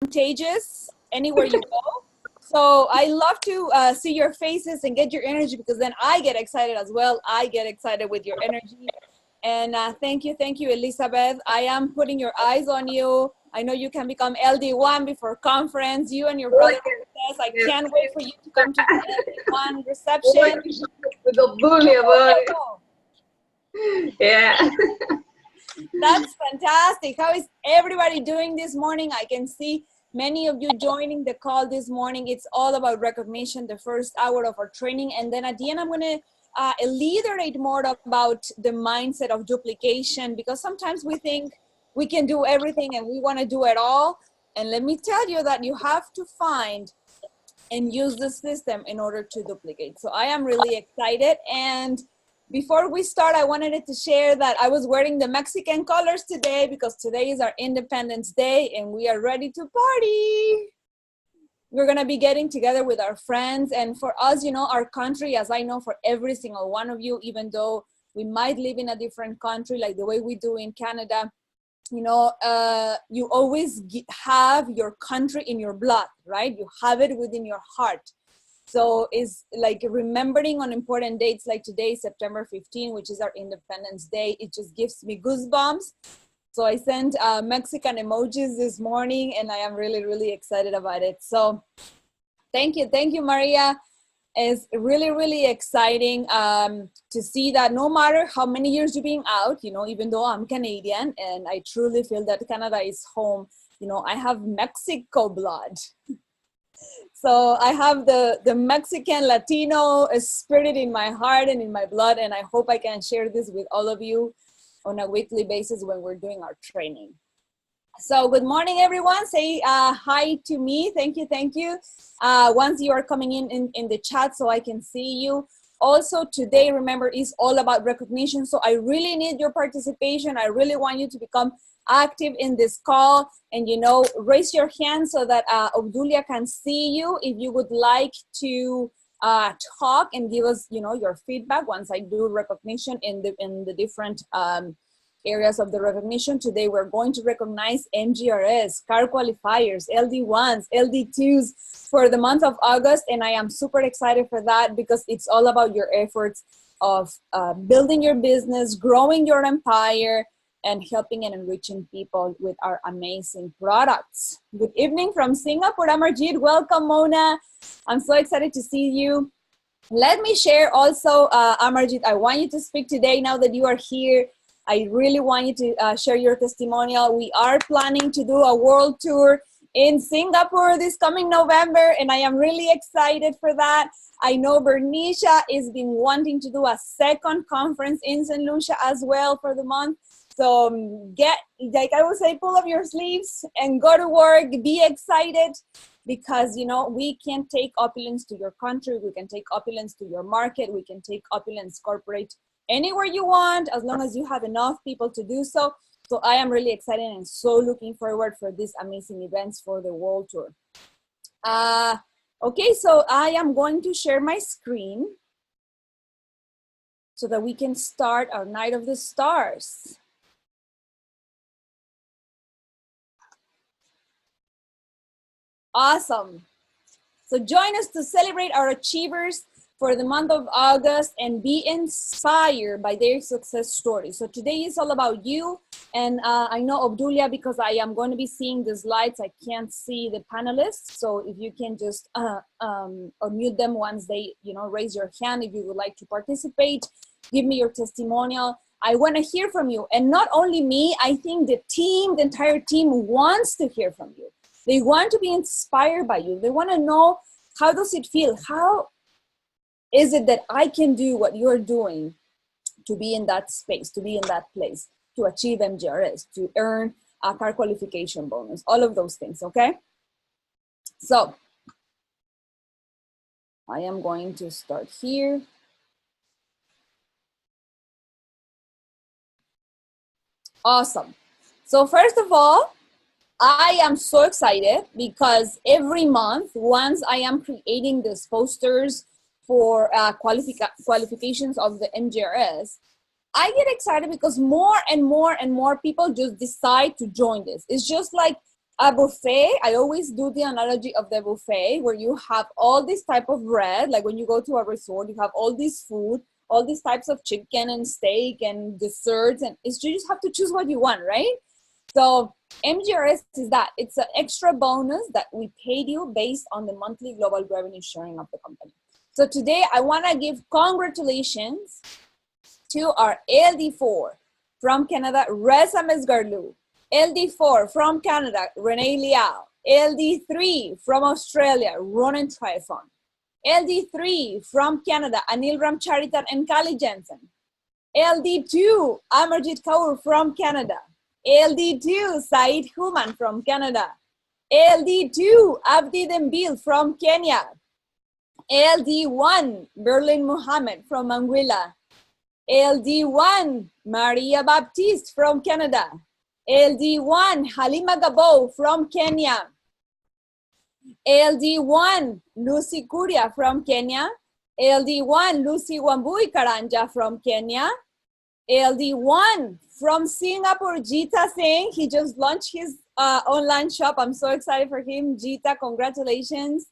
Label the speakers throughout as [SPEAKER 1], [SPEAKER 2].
[SPEAKER 1] contagious anywhere you go. So I love to see your faces and get your energy, because then I get excited as well. I get excited with your energy. And thank you, Elizabeth. I am putting your eyes on you. I know you can become LD1 before conference. You and your brother. I can't wait for you to come to the LD1 reception.
[SPEAKER 2] With the bully about it. Yeah.
[SPEAKER 1] That's fantastic. How is everybody doing this morning? I can see many of you joining the call this morning. It's all about recognition, the first hour of our training. And then at the end, I'm going to elaborate more about the mindset of duplication, because sometimes we think we can do everything and we want to do it all. And let me tell you that you have to find and use the system in order to duplicate. So I am really excited. And before we start, I wanted to share that I was wearing the Mexican colors today because today is our Independence Day and we are ready to party. We're gonna be getting together with our friends, and for us, you know, our country, as I know for every single one of you, even though we might live in a different country like the way we do in Canada, you know, you always have your country in your blood, right? You have it within your heart. So it's like remembering on important dates like today, September 15, which is our Independence Day. It just gives me goosebumps. So I sent Mexican emojis this morning and I am really, really excited about it. So thank you, Maria. It's really, really exciting to see that no matter how many years you've been out, you know, even though I'm Canadian and I truly feel that Canada is home, you know, I have Mexico blood. So I have the Mexican Latino spirit in my heart and in my blood, and I hope I can share this with all of you on a weekly basis when we're doing our training. So good morning, everyone. Say hi to me. Thank you. Once you are coming in the chat so I can see you. Also today, remember, is all about recognition. So I really need your participation. I really want you to become active in this call, and you know, raise your hand so that Obdulia can see you if you would like to talk and give us, you know, your feedback once I do recognition in the different areas of the recognition. Today we're going to recognize MGRS, car qualifiers, LD1s, LD2s for the month of August, and I am super excited for that because it's all about your efforts of building your business, growing your empire, and helping and enriching people with our amazing products. Good evening from Singapore, Amarjit. Welcome, Mona. I'm so excited to see you. Let me share also, Amarjit, I want you to speak today now that you are here. I really want you to share your testimonial. We are planning to do a world tour in Singapore this coming November, and I am really excited for that. I know Bernicia has been wanting to do a second conference in St. Lucia as well for the month. So get, like I would say, pull up your sleeves and go to work, be excited, because, you know, we can take Opulence to your country, we can take Opulence to your market, we can take Opulence corporate anywhere you want, as long as you have enough people to do so. So I am really excited and so looking forward for these amazing events for the world tour. Okay, so I am going to share my screen so that we can start our Night of the Stars. Awesome. So join us to celebrate our achievers for the month of August and be inspired by their success stories. So today is all about you. And I know Obdulia, because I am going to be seeing the slides, I can't see the panelists. So if you can just unmute them once they, you know, raise your hand if you would like to participate, give me your testimonial. I want to hear from you. And not only me, I think the team, the entire team wants to hear from you. They want to be inspired by you. They want to know, how does it feel? How is it that I can do what you're doing to be in that space, to be in that place, to achieve MGRS, to earn a car qualification bonus, all of those things, okay? So I am going to start here. Awesome. So first of all, I am so excited because every month, once I am creating these posters for qualifications of the MGRS, I get excited because more and more and more people just decide to join this. It's just like a buffet. I always do the analogy of the buffet where you have all this type of bread, like when you go to a resort, you have all this food, all these types of chicken and steak and desserts, and it's, you just have to choose what you want, right? So MGRS is that. It's an extra bonus that we paid you based on the monthly global revenue sharing of the company. So today I want to give congratulations to our LD4 from Canada, Reza Mesgarlu. LD4 from Canada, Renee Liao. LD3 from Australia, Ronan Triathon. LD3 from Canada, Anil Ramcharitan and Kali Jensen. LD2, Amarjit Kaur from Canada. LD2, Said Human from Canada. LD2, Abdi Dembil from Kenya. LD1, Berlin Muhammad from Anguilla. LD1, Maria Baptiste from Canada. LD1, Halima Gabo from Kenya. LD1, Lucy Kuria from Kenya. LD1, Lucy Wambui Karanja from Kenya. LD1 from Singapore, Jita Singh. He just launched his online shop. I'm so excited for him. Jita, congratulations.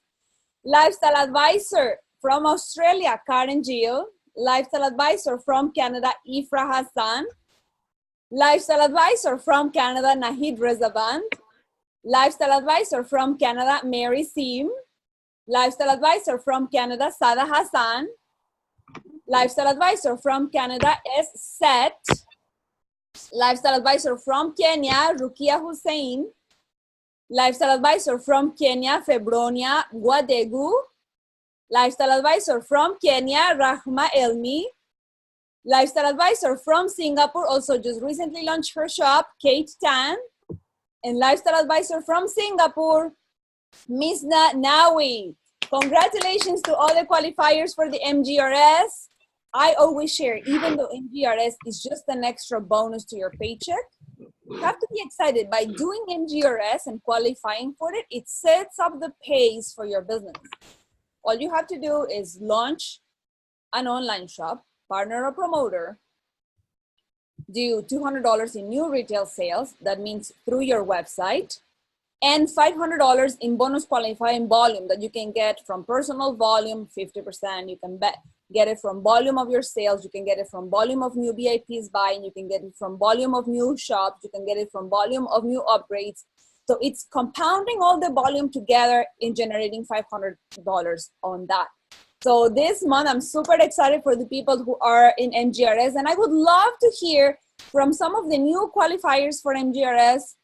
[SPEAKER 1] Lifestyle advisor from Australia, Karen Gill. Lifestyle advisor from Canada, Ifra Hassan. Lifestyle advisor from Canada, Nahid Rezaband. Lifestyle advisor from Canada, Mary Sim. Lifestyle advisor from Canada, Sada Hassan. Lifestyle advisor from Canada, S. Set. Lifestyle advisor from Kenya, Rukia Hussein. Lifestyle advisor from Kenya, Febronia Guadegu. Lifestyle advisor from Kenya, Rahma Elmi. Lifestyle advisor from Singapore, also just recently launched her shop, Kate Tan. And lifestyle advisor from Singapore, Misna Nawi. Congratulations to all the qualifiers for the MGRS. I always share, even though MGRS is just an extra bonus to your paycheck, you have to be excited. By doing MGRS and qualifying for it, it sets up the pace for your business. All you have to do is launch an online shop, partner or promoter, do $200 in new retail sales, that means through your website, and $500 in bonus qualifying volume that you can get from personal volume, 50%. You can get it from volume of your sales. You can get it from volume of new VIPs buying. You can get it from volume of new shops. You can get it from volume of new upgrades. So it's compounding all the volume together in generating $500 on that. So this month, I'm super excited for the people who are in MGRS, and I would love to hear from some of the new qualifiers for MGRS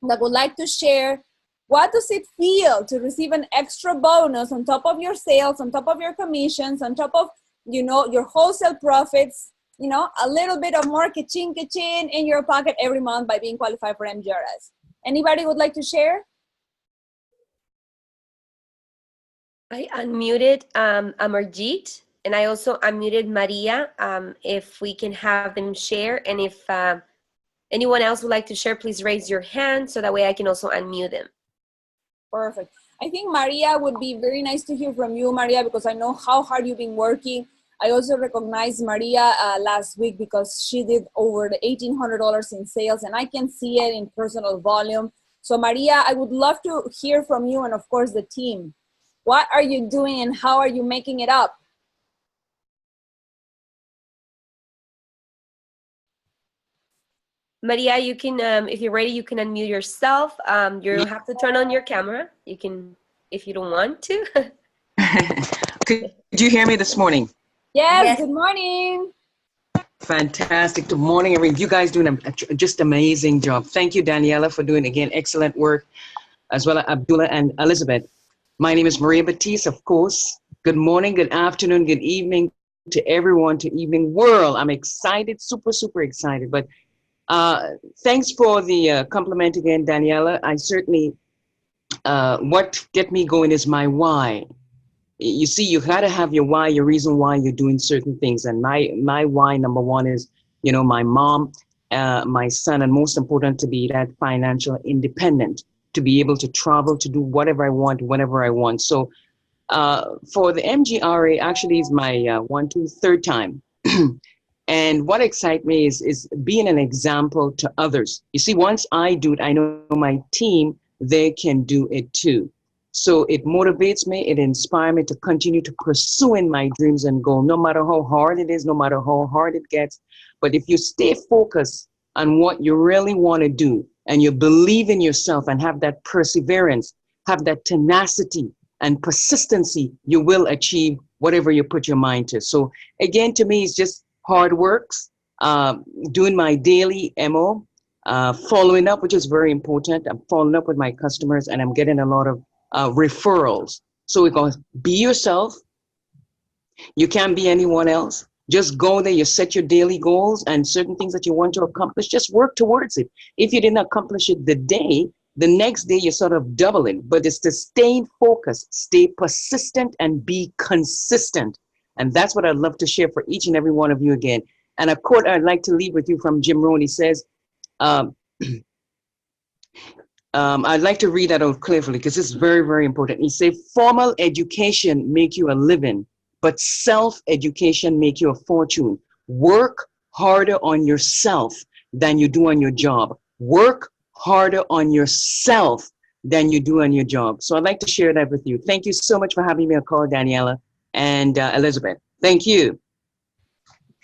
[SPEAKER 1] that would like to share, what does it feel to receive an extra bonus on top of your sales, on top of your commissions, on top of, you know, your wholesale profits, you know, a little bit of more ka-ching in your pocket every month by being qualified for MGRS. Anybody would like to share?
[SPEAKER 3] I unmuted Amarjit, and I also unmuted Maria. If we can have them share, and if anyone else would like to share, please raise your hand so that way I can also unmute them.
[SPEAKER 1] Perfect. I think Maria would be very nice to hear from you, Maria, because I know how hard you've been working. I also recognized Maria last week because she did over the $1,800 in sales, and I can see it in personal volume. So Maria, I would love to hear from you and of course the team. What are you doing and how are you making it up?
[SPEAKER 3] Maria, you can, if you're ready, you can unmute yourself. You don't have to turn on your camera. You can, if you don't want to.
[SPEAKER 4] Could you hear me this morning?
[SPEAKER 1] Yes, good morning.
[SPEAKER 4] Fantastic. Good morning, everyone. You guys doing a just amazing job. Thank you, Daniela, for doing, again, excellent work, as well as Abdullah and Elizabeth. My name is Maria Batiste, of course. Good morning, good afternoon, good evening to everyone, to evening world. I'm excited, super, super excited. But thanks for the compliment again, Daniela. I certainly, what get me going is my why. You see, you got to have your why, your reason why you're doing certain things. And my why, number one, is, you know, my mom, my son, and most important, to be that financial independent, to be able to travel, to do whatever I want, whenever I want. So for the MGRA, actually is my third time. And what excites me is being an example to others. You see, once I do it, I know my team they can do it too. So it motivates me, it inspires me to continue to pursuing my dreams and goals, no matter how hard it is, no matter how hard it gets. But if you stay focused on what you really want to do and you believe in yourself and have that perseverance, have that tenacity and persistency, you will achieve whatever you put your mind to. So again, to me, it's just hard works, doing my daily MO, following up, which is very important. I'm following up with my customers and I'm getting a lot of referrals. So we go, be yourself. You can't be anyone else. Just go there, you set your daily goals and certain things that you want to accomplish, just work towards it. If you didn't accomplish it the next day you sort of double it. But it's to stay focused, stay persistent, and be consistent. And that's what I'd love to share for each and every one of you again. And a quote I'd like to leave with you from Jim Rohn. He says, I'd like to read that out clearly because it's very, very important. He said, formal education make you a living, but self-education make you a fortune. Work harder on yourself than you do on your job. Work harder on yourself than you do on your job. So I'd like to share that with you. Thank you so much for having me on call, Daniela and Elizabeth. Thank you.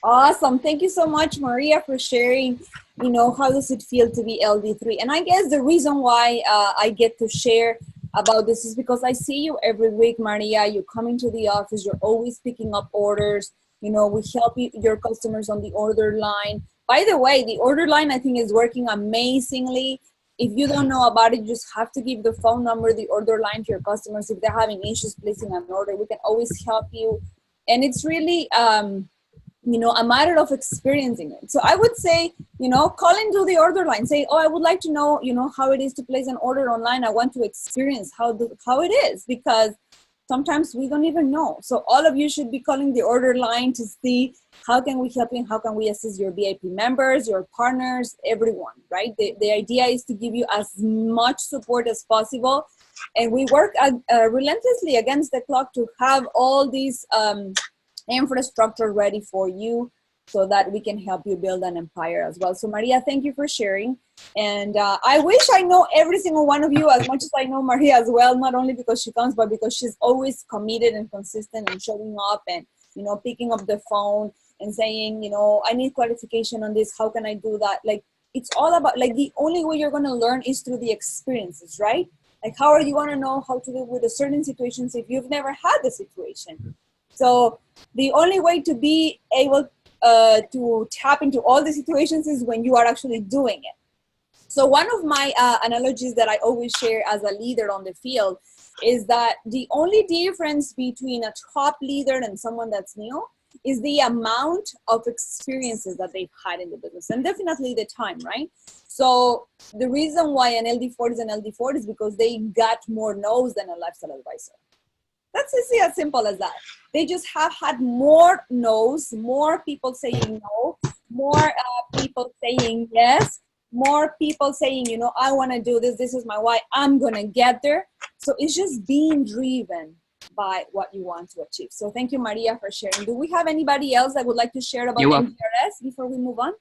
[SPEAKER 1] Awesome. Thank you so much, Maria, for sharing, how does it feel to be LD3? And I guess the reason why I get to share about this is because I see you every week, Maria. You come into the office, you're always picking up orders. We help your customers on the order line. By the way, the order line, I think, is working amazingly. If you don't know about it, you just have to give the phone number, the order line to your customers. If they're having issues placing an order, we can always help you. And it's really, a matter of experiencing it. So I would say, call into the order line. Say, I would like to know, how it is to place an order online. I want to experience how it is, because sometimes we don't even know. So all of you should be calling the order line to see how can we help you and how can we assist your VIP members, your partners, everyone, right? The idea is to give you as much support as possible. And we work relentlessly against the clock to have all these infrastructure ready for you so that we can help you build an empire as well. So Maria, thank you for sharing. And I wish I know every single one of you as much as I know Maria as well, not only because she comes, but because she's always committed and consistent and showing up and, picking up the phone and saying, I need clarification on this. How can I do that? Like, it's all about, like, the only way you're going to learn is through the experiences, right? Like, how are you going to know how to deal with a certain situations if you've never had the situation? So the only way to be able to tap into all the situations is when you are actually doing it. So one of my analogies that I always share as a leader on the field is that the only difference between a top leader and someone that's new is the amount of experiences that they've had in the business, and definitely the time, right? So the reason why an LD4 is an LD4 is because they got more no's than a lifestyle advisor. That's as simple as that. They just have had more no's, more people saying no, more people saying yes, more people saying, I want to do this. This is my why. I'm going to get there. So it's just being driven by what you want to achieve. So thank you, Maria, for sharing. Do we have anybody else that would like to share about MGRS before we move on?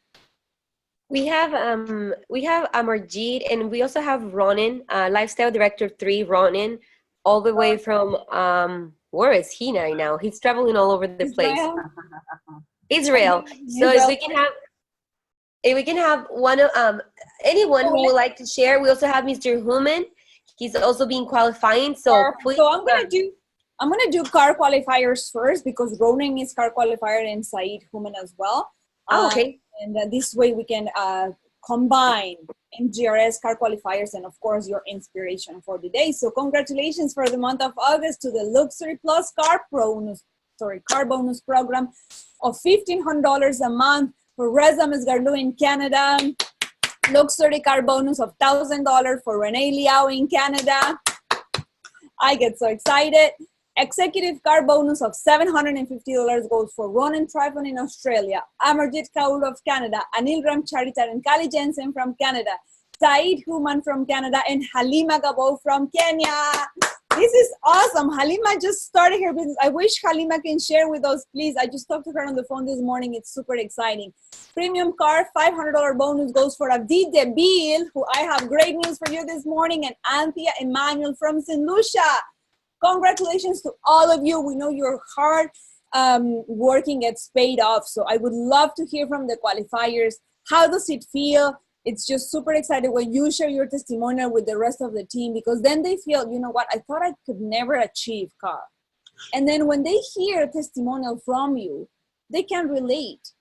[SPEAKER 3] We have Amarjeet, and we also have Ronan, Lifestyle Director 3, Ronan, all the way from, where is he now? He's traveling all over the place. Israel. So if we can have one of anyone who would like to share. We also have Mr. Human. He's also been qualifying. So please.
[SPEAKER 1] So I'm gonna do car qualifiers first because Ronan is car qualifier and Saeed Human as well.
[SPEAKER 3] Okay.
[SPEAKER 1] And this way we can combine MGRS car qualifiers and of course your inspiration for the day. So congratulations for the month of August to the Luxury Plus car bonus program of $1,500 a month for Reza Misgarlu in Canada. Luxury car bonus of $1,000 for Renee Liao in Canada. I get so excited. Executive car bonus of $750 goes for Ronan Trifon in Australia, Amarjit Kaur of Canada, Anil Ramcharitar and Kali Jensen from Canada, Saeed Human from Canada, and Halima Gabo from Kenya. This is awesome. Halima just started her business. I wish Halima can share with us, please. I just talked to her on the phone this morning. It's super exciting. Premium car, $500 bonus goes for Abdi Debil, who I have great news for you this morning, and Anthea Emmanuel from St. Lucia. Congratulations to all of you. We know your hard working gets paid off. So I would love to hear from the qualifiers. How does it feel? It's just super excited when you share your testimonial with the rest of the team, because then they feel, you know what, I thought I could never achieve, Carl. And then when they hear a testimonial from you, they can relate.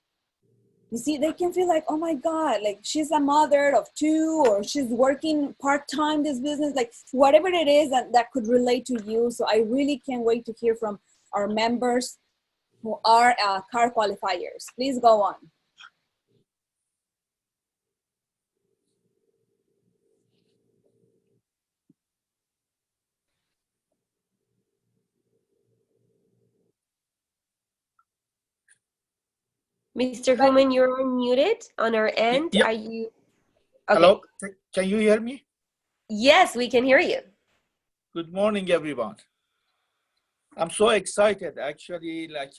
[SPEAKER 1] You see, they can feel like, oh my God, like she's a mother of two, or she's working part-time this business, like whatever it is that could relate to you. So I really can't wait to hear from our members who are car qualifiers. Please go on.
[SPEAKER 3] Mr. Human, you're unmuted on our end.
[SPEAKER 5] Yeah.
[SPEAKER 3] Are you? Okay.
[SPEAKER 5] Hello, can you hear me?
[SPEAKER 3] Yes, we can hear you.
[SPEAKER 5] Good morning, everyone. I'm so excited. Actually, like,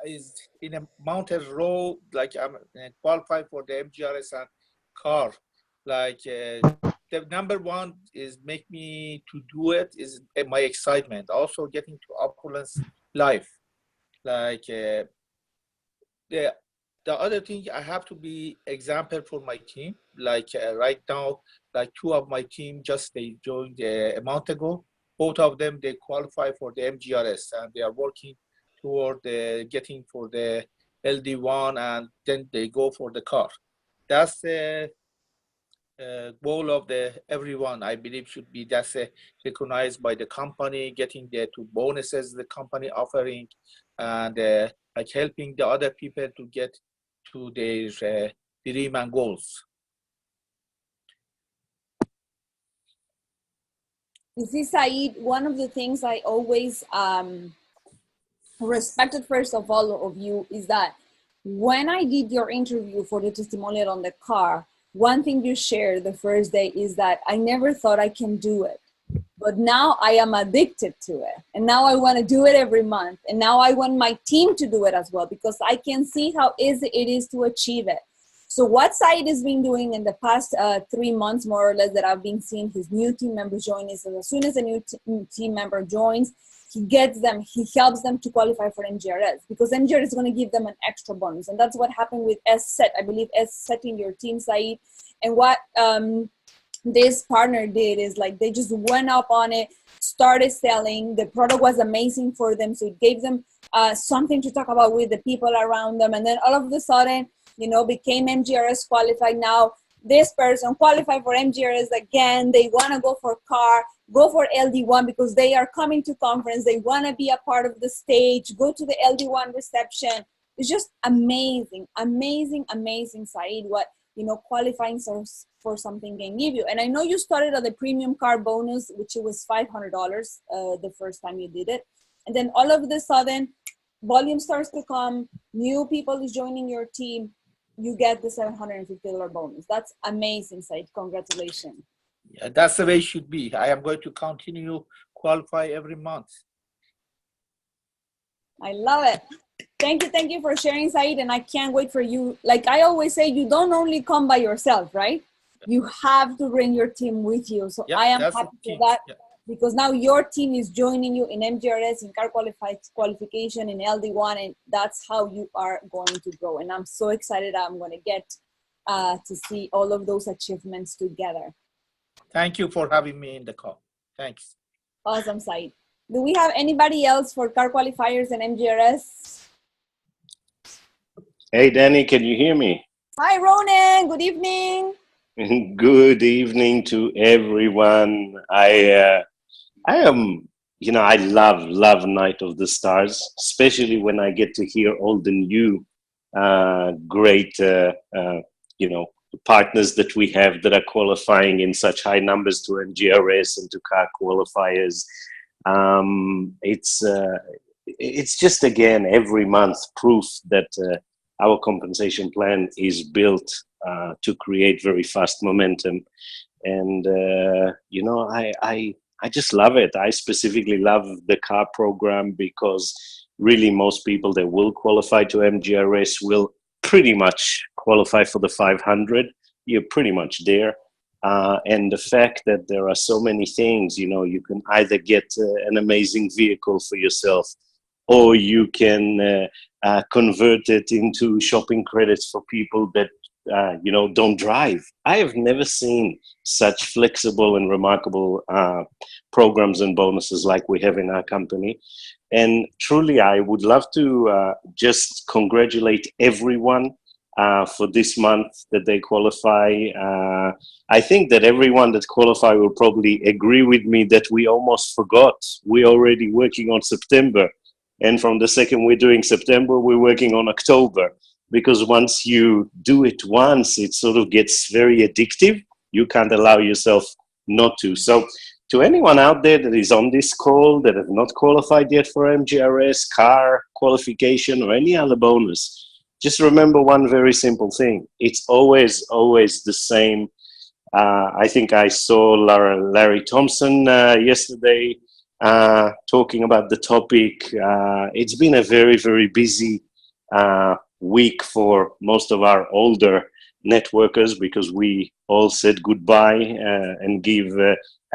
[SPEAKER 5] is in a mountain row. Like, I'm qualified for the MGRS and car. Like, the number one is make me to do it is my excitement. Also, getting to Opulence life. Like, the other thing, I have to be example for my team. Like, right now, like two of my team they joined a month ago. Both of them, they qualify for the MGRS, and they are working toward getting for the LD1, and then they go for the car. That's the goal of everyone. I believe should be that's recognized by the company, getting the two bonuses the company offering, and like helping the other people to get to their dream and goals.
[SPEAKER 1] You see, Saeed, one of the things I always respected first of all of you is that when I did your interview for the testimonial on the car, one thing you shared the first day is that I never thought I can do it, but now I am addicted to it, and now I want to do it every month, and now I want my team to do it as well, because I can see how easy it is to achieve it. So what Saeed has been doing in the past 3 months, more or less, that I've been seeing his new team members join is, as soon as a new team member joins, he helps them to qualify for MGRS, because MGRS is going to give them an extra bonus. And that's what happened with S-Set. I believe S-Set in your team, Saeed. And what this partner did is, like, they just went up on it, started selling. The product was amazing for them. So it gave them something to talk about with the people around them. And then all of a sudden, you know, became MGRS qualified. Now this person qualified for MGRS again. They want to go for car, go for LD1, because they are coming to conference. They want to be a part of the stage, go to the LD1 reception. It's just amazing, amazing, amazing, Saeed, what, you know, qualifying for something can give you. And I know you started on the premium car bonus, which it was $500 the first time you did it. And then all of a sudden, volume starts to come, new people is joining your team, you get the $750 bonus. That's amazing, Said. Congratulations.
[SPEAKER 5] Yeah, that's the way it should be. I am going to continue qualify every month.
[SPEAKER 1] I love it. Thank you for sharing, Said. And I can't wait for you. Like I always say, you don't only come by yourself, right? You have to bring your team with you. So I am happy for that. Yeah. Because now your team is joining you in MGRS, in car qualification, in LD1, and that's how you are going to grow. And I'm so excited I'm going to get to see all of those achievements together.
[SPEAKER 5] Thank you for having me in the call. Thanks.
[SPEAKER 1] Awesome, Said. Do we have anybody else for car qualifiers and MGRS?
[SPEAKER 6] Hey, Danny, can you hear me?
[SPEAKER 1] Hi, Ronan. Good evening.
[SPEAKER 6] Good evening to everyone. I am, you know, I love Night of the Stars, especially when I get to hear all the new great, you know, partners that we have that are qualifying in such high numbers to MGRS and to car qualifiers. It's just, again, every month proof that our compensation plan is built to create very fast momentum. And, you know, I just love it. I specifically love the car program because really most people that will qualify to MGRS will pretty much qualify for the 500. You're pretty much there. And the fact that there are so many things, you know, you can either get an amazing vehicle for yourself, or you can convert it into shopping credits for people that, you know, don't drive. I have never seen such flexible and remarkable programs and bonuses like we have in our company. And truly, I would love to just congratulate everyone for this month that they qualify. I think that everyone that qualified will probably agree with me that we almost forgot. We're already working on September. And from the second we're doing September, we're working on October. Because once you do it once, it sort of gets very addictive. You can't allow yourself not to. So to anyone out there that is on this call that have not qualified yet for MGRS, car qualification, or any other bonus, just remember one very simple thing. It's always the same. I think I saw Larry Thompson yesterday talking about the topic. It's been a very, very busy week for most of our older networkers because we all said goodbye and give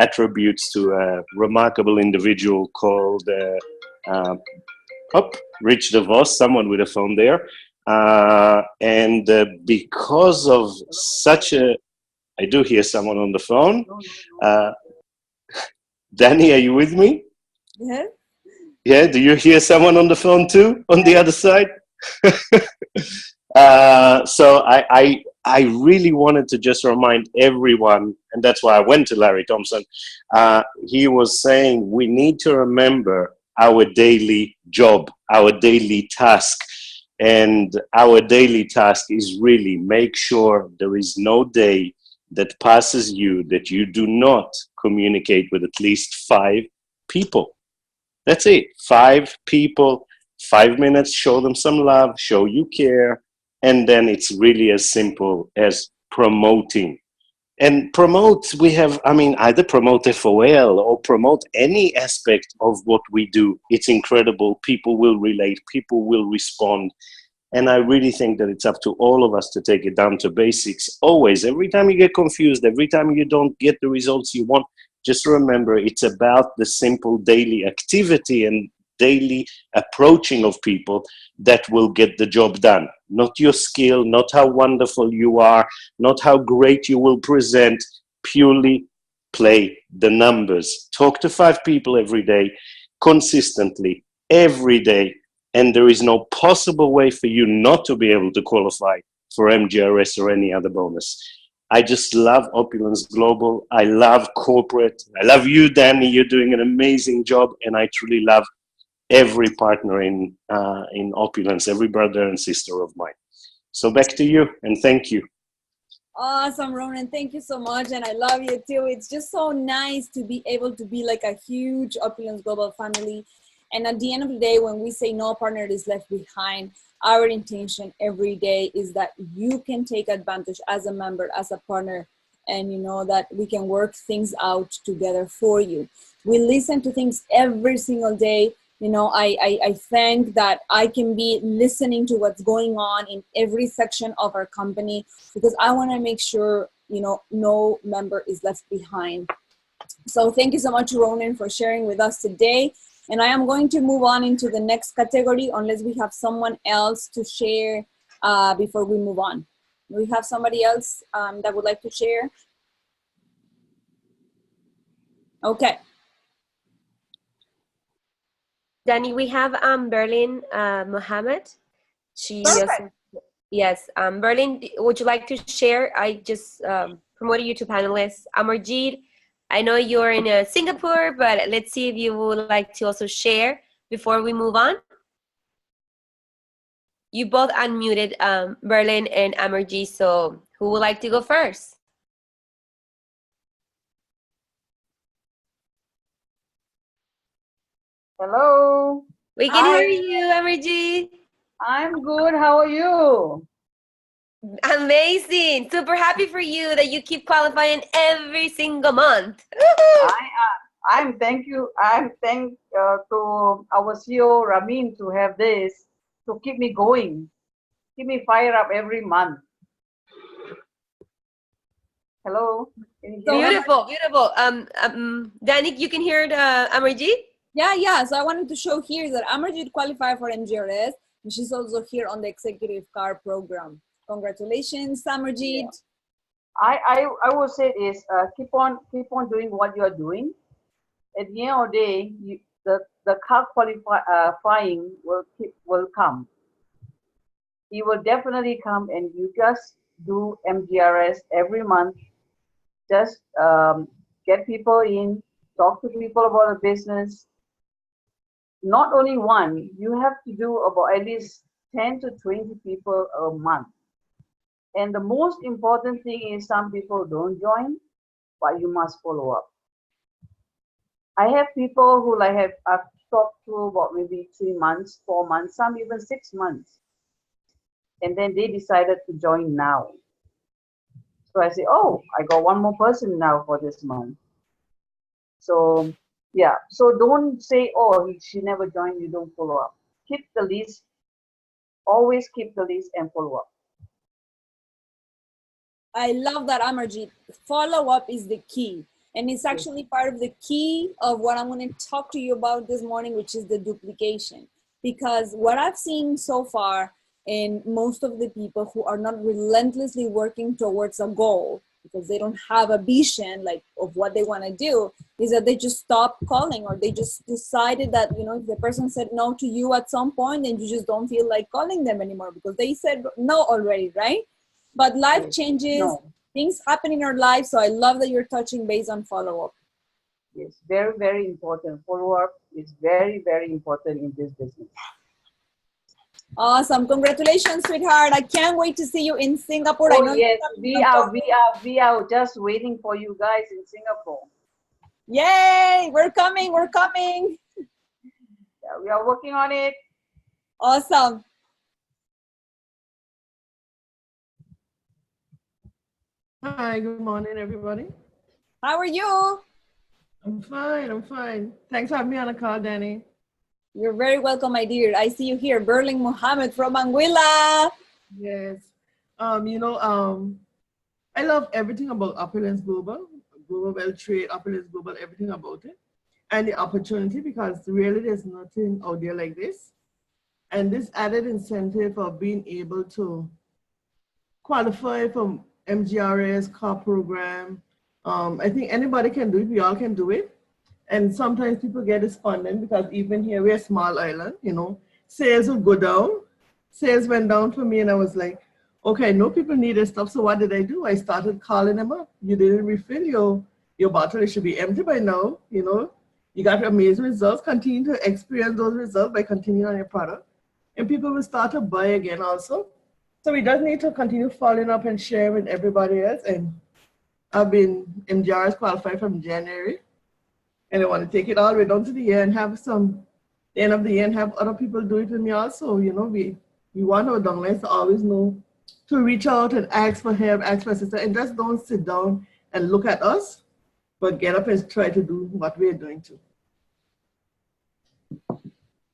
[SPEAKER 6] attributes to a remarkable individual called Rich DeVos, someone with a phone there. And because of such a, I do hear someone on the phone. Danny, are you with me?
[SPEAKER 1] Yes.
[SPEAKER 6] Yeah, do you hear someone on the phone too, on the other side? So I really wanted to just remind everyone, and that's why I went to Larry Thompson. He was saying we need to remember our daily job, our daily task. And our daily task is really make sure there is no day that passes you that you do not communicate with at least 5 people. That's it. 5 people, 5 minutes, show them some love, show you care. And then it's really as simple as promoting. And promote, we have, I mean, either promote FOL or promote any aspect of what we do. It's incredible. People will relate, people will respond. And I really think that it's up to all of us to take it down to basics. Always, every time you get confused, every time you don't get the results you want, just remember it's about the simple daily activity and daily approaching of people that will get the job done. Not your skill, not how wonderful you are, not how great you will present, purely play the numbers. Talk to 5 people every day, consistently, every day, and there is no possible way for you not to be able to qualify for MGRS or any other bonus. I just love Opulence Global. I love corporate. I love you, Danny. You're doing an amazing job, and I truly love every partner in Opulence, every brother and sister of mine. So back to you, and thank you.
[SPEAKER 1] Awesome, Ronan. Thank you so much. And I love you too. It's just so nice to be able to be like a huge Opulence Global family. And at the end of the day, when we say no partner is left behind, our intention every day is that you can take advantage as a member, as a partner, and you know that we can work things out together for you. We listen to things every single day. You know, I think that I can be listening to what's going on in every section of our company because I want to make sure, you know, no member is left behind. So thank you so much, Ronan, for sharing with us today. And I am going to move on into the next category unless we have someone else to share before we move on. Do we have somebody else that would like to share? Okay.
[SPEAKER 3] Danny, we have Berlin Mohammed. She also, yes, Berlin, would you like to share? I just promoted you to panelist. Amarjeet, I know you're in Singapore, but let's see if you would like to also share before we move on. You both unmuted, Berlin and Amarjeet, so who would like to go first?
[SPEAKER 7] Hello.
[SPEAKER 3] We can hear you, Amarjeet.
[SPEAKER 7] I'm good. How are you?
[SPEAKER 3] Amazing. Super happy for you that you keep qualifying every single month.
[SPEAKER 7] I am. I'm thank you. I'm thank to our CEO Ramin to have this to keep me going, keep me fired up every month. Hello, can you
[SPEAKER 1] So,
[SPEAKER 7] hear me?
[SPEAKER 3] Beautiful, beautiful. Danik, you can hear the Amarjeet?
[SPEAKER 1] yeah. So I wanted to show here that Amarjeet qualified for MGRS, and she's also here on the executive car program. Congratulations, Amarjeet.
[SPEAKER 7] Yeah. I would say is keep on doing what you are doing. At the end of the day, the car qualifying will come. It will definitely come, and you just do MGRS every month. Just get people in, talk to people about the business. Not only one, you have to do about at least 10 to 20 people a month. And the most important thing is some people don't join, but you must follow up. I have people who I've talked to about maybe 3 months, 4 months, some even 6 months. And then they decided to join now. So I say, oh, I got one more person now for this month. So yeah, so don't say, oh, she never joined, you don't follow up. Keep the list, always keep the list and follow up.
[SPEAKER 1] I love that, Amarjeet. Follow up is the key. And it's actually part of the key of what I'm going to talk to you about this morning, which is the duplication. Because what I've seen so far in most of the people who are not relentlessly working towards a goal, because they don't have a vision like of what they want to do, is that they just stop calling, or they just decided that, you know, if the person said no to you at some point, then you just don't feel like calling them anymore because they said no already, right? But life changes,
[SPEAKER 7] No.
[SPEAKER 1] things happen in our life. So I love that you're touching base on follow-up.
[SPEAKER 7] Yes, very, very important. Follow up is very, very important in this business.
[SPEAKER 1] Awesome. Congratulations, sweetheart. I can't wait to see you in Singapore. I
[SPEAKER 7] Oh
[SPEAKER 1] know
[SPEAKER 7] yes,
[SPEAKER 1] you're
[SPEAKER 7] we are just waiting for you guys in Singapore.
[SPEAKER 1] Yay! We're coming. We're coming.
[SPEAKER 7] Yeah, we are working on it.
[SPEAKER 1] Awesome.
[SPEAKER 8] Hi, good morning, everybody.
[SPEAKER 1] How are you?
[SPEAKER 8] I'm fine, I'm fine. Thanks for having me on the call, Danny.
[SPEAKER 1] You're very welcome, my dear. I see you here. Berling Mohammed from Anguilla.
[SPEAKER 8] Yes. I love everything about Opulence Global, Global Well Trade, Opulence Global, everything about it. And the opportunity, because really there's nothing out there like this. And this added incentive of being able to qualify for MGRS, car program. I think anybody can do it, we all can do it. And sometimes people get despondent because even here, we're a small island, you know, sales will go down. Sales went down for me and I was like, okay, I know people needed stuff, so what did I do? I started calling them up. You didn't refill your bottle, it should be empty by now, you know. You got amazing results, continue to experience those results by continuing on your product. And people will start to buy again also. So we just need to continue following up and sharing with everybody else. And I've been MGRS qualified from January. And I want to take it all the way down to the year and have the end of the year and have other people do it with me also. You know, we want our downlines to always know to reach out and ask for help, ask for assistance, and just don't sit down and look at us, but get up and try to do what we're doing too.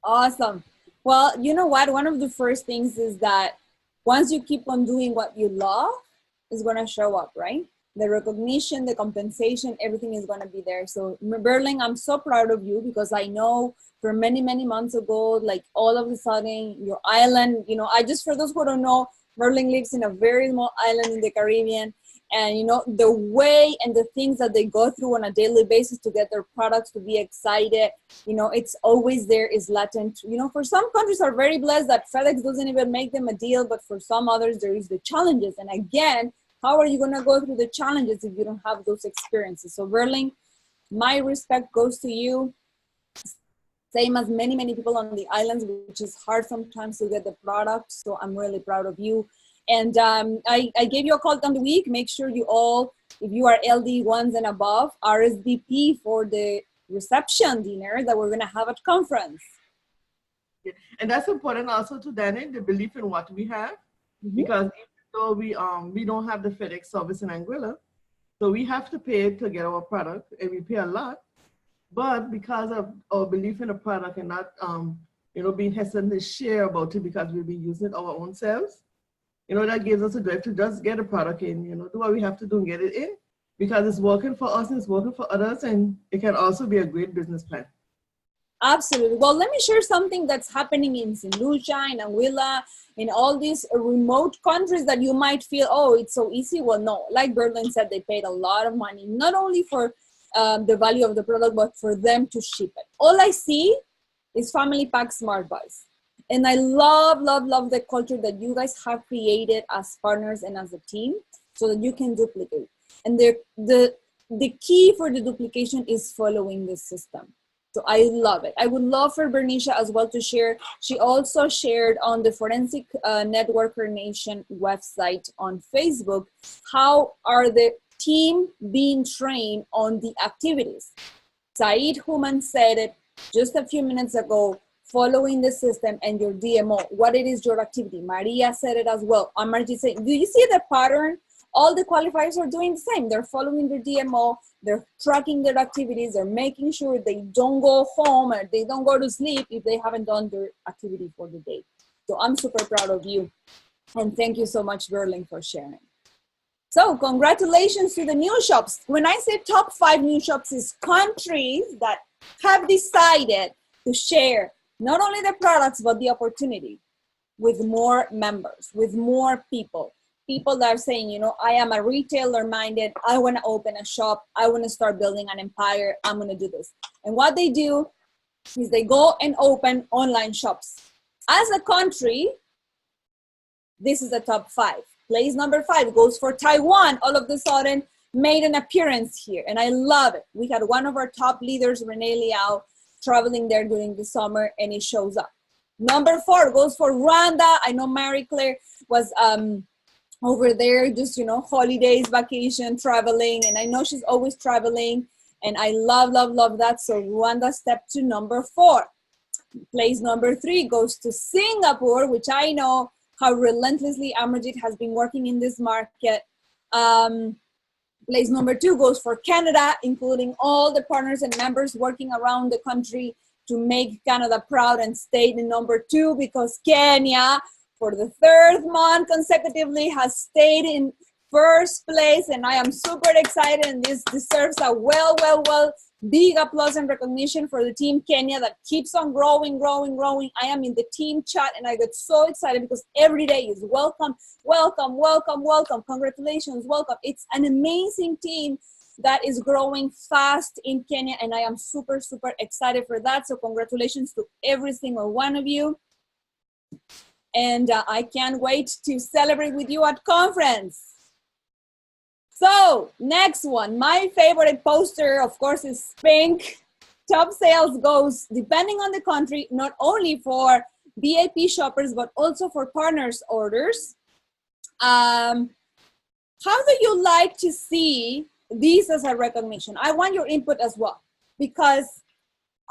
[SPEAKER 1] Awesome. Well, you know what? One of the first things is that once you keep on doing what you love, it's going to show up, right? The recognition, the compensation, everything is going to be there. So Berling, I'm so proud of you because I know for many, many months ago, like all of a sudden your island, you know, for those who don't know, Berling lives in a very small island in the Caribbean. And, you know, the way and the things that they go through on a daily basis to get their products to be excited, you know, it's always there, is latent. You know, for some countries are very blessed that FedEx doesn't even make them a deal, but for some others, there is the challenges. And again, how are you going to go through the challenges if you don't have those experiences? So Berling, my respect goes to you. Same as many, many people on the islands, which is hard sometimes to get the product. So I'm really proud of you. And I gave you a call on the week. Make sure you all, if you are LD1s and above, RSVP for the reception dinner that we're going to have at conference.
[SPEAKER 8] Yeah. And that's important also to Danny, the belief in what we have, because even though we don't have the FedEx service in Anguilla, so we have to pay to get our product, and we pay a lot. But because of our belief in the product and not, you know, being hesitant to share about it because we've been using it our own selves, you know, that gives us a drive to just get a product in, you know, do what we have to do and get it in because it's working for us and it's working for others, and it can also be a great business plan.
[SPEAKER 1] Absolutely. Well, let me share something that's happening in St. Lucia, in Anguilla, in all these remote countries that you might feel, oh, it's so easy. Well, no, like Berlin said, they paid a lot of money, not only for the value of the product, but for them to ship it. All I see is family pack smart buys. And I love, love, love the culture that you guys have created as partners and as a team so that you can duplicate. And the key for the duplication is following the system. So I love it. I would love for Bernicia as well to share. She also shared on the Forensic Networker Nation website on Facebook, how are the team being trained on the activities. Said Human said it just a few minutes ago, following the system and your DMO, what it is your activity. Maria said it as well. Amarji said, do you see the pattern? All the qualifiers are doing the same. They're following their DMO, they're tracking their activities, they're making sure they don't go home or they don't go to sleep if they haven't done their activity for the day. So I'm super proud of you. And thank you so much, Berlin, for sharing. So congratulations to the new shops. When I say top 5 new shops, is countries that have decided to share not only the products, but the opportunity with more members, with more people. People that are saying, you know, I am a retailer minded. I want to open a shop. I want to start building an empire. I'm going to do this. And what they do is they go and open online shops. As a country, this is the top 5. Place number 5 goes for Taiwan. All of a sudden made an appearance here. And I love it. We had one of our top leaders, Renee Liao, traveling there during the summer, and it shows up. Number 4 goes for Rwanda. I know Marie Claire was over there, just, you know, holidays, vacation, traveling. And I know she's always traveling. And I love, love, love that. So Rwanda stepped to number 4. Place number 3 goes to Singapore, which I know how relentlessly Amarjit has been working in this market. Place number 2 goes for Canada, including all the partners and members working around the country to make Canada proud and stayed in number 2, because Kenya, for the 3rd month consecutively, has stayed in 1st place. And I am super excited, and this deserves a well big applause and recognition for the team Kenya that keeps on growing. I am in the team chat and I get so excited because every day is welcome. Congratulations, welcome. It's an amazing team that is growing fast in Kenya, and I am super excited for that. So congratulations to every single one of you. And I can't wait to celebrate with you at conference. So next one, my favorite poster, of course, is pink. Top sales goes, depending on the country, not only for VIP shoppers, but also for partners orders. How do you like to see these as a recognition? I want your input as well, because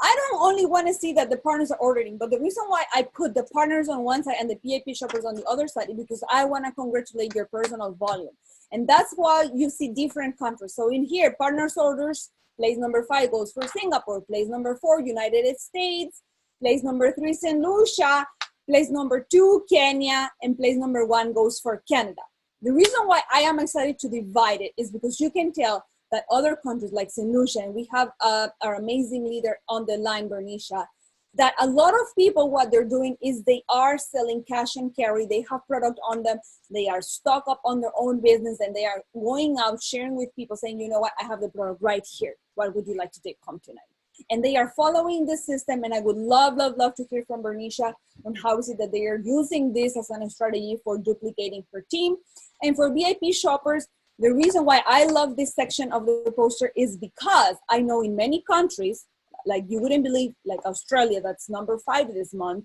[SPEAKER 1] I don't only want to see that the partners are ordering, but the reason why I put the partners on one side and the VIP shoppers on the other side is because I want to congratulate your personal volume. And that's why you see different countries. So in here, partners orders, place number 5 goes for Singapore, place number 4, United States, place number 3, St. Lucia, place number 2, Kenya, and place number 1 goes for Canada. The reason why I am excited to divide it is because you can tell that other countries like St. Lucia, and we have our amazing leader on the line, Bernicia, that a lot of people, what they're doing is they are selling cash and carry. They have product on them. They are stock up on their own business, and they are going out sharing with people saying, you know what, I have the product right here. What would you like to take home tonight? And they are following the system. And I would love to hear from Bernicia on how is it that they are using this as a strategy for duplicating her team. And for VIP shoppers, the reason why I love this section of the poster is because I know in many countries, like you wouldn't believe, like Australia, that's number 5 this month,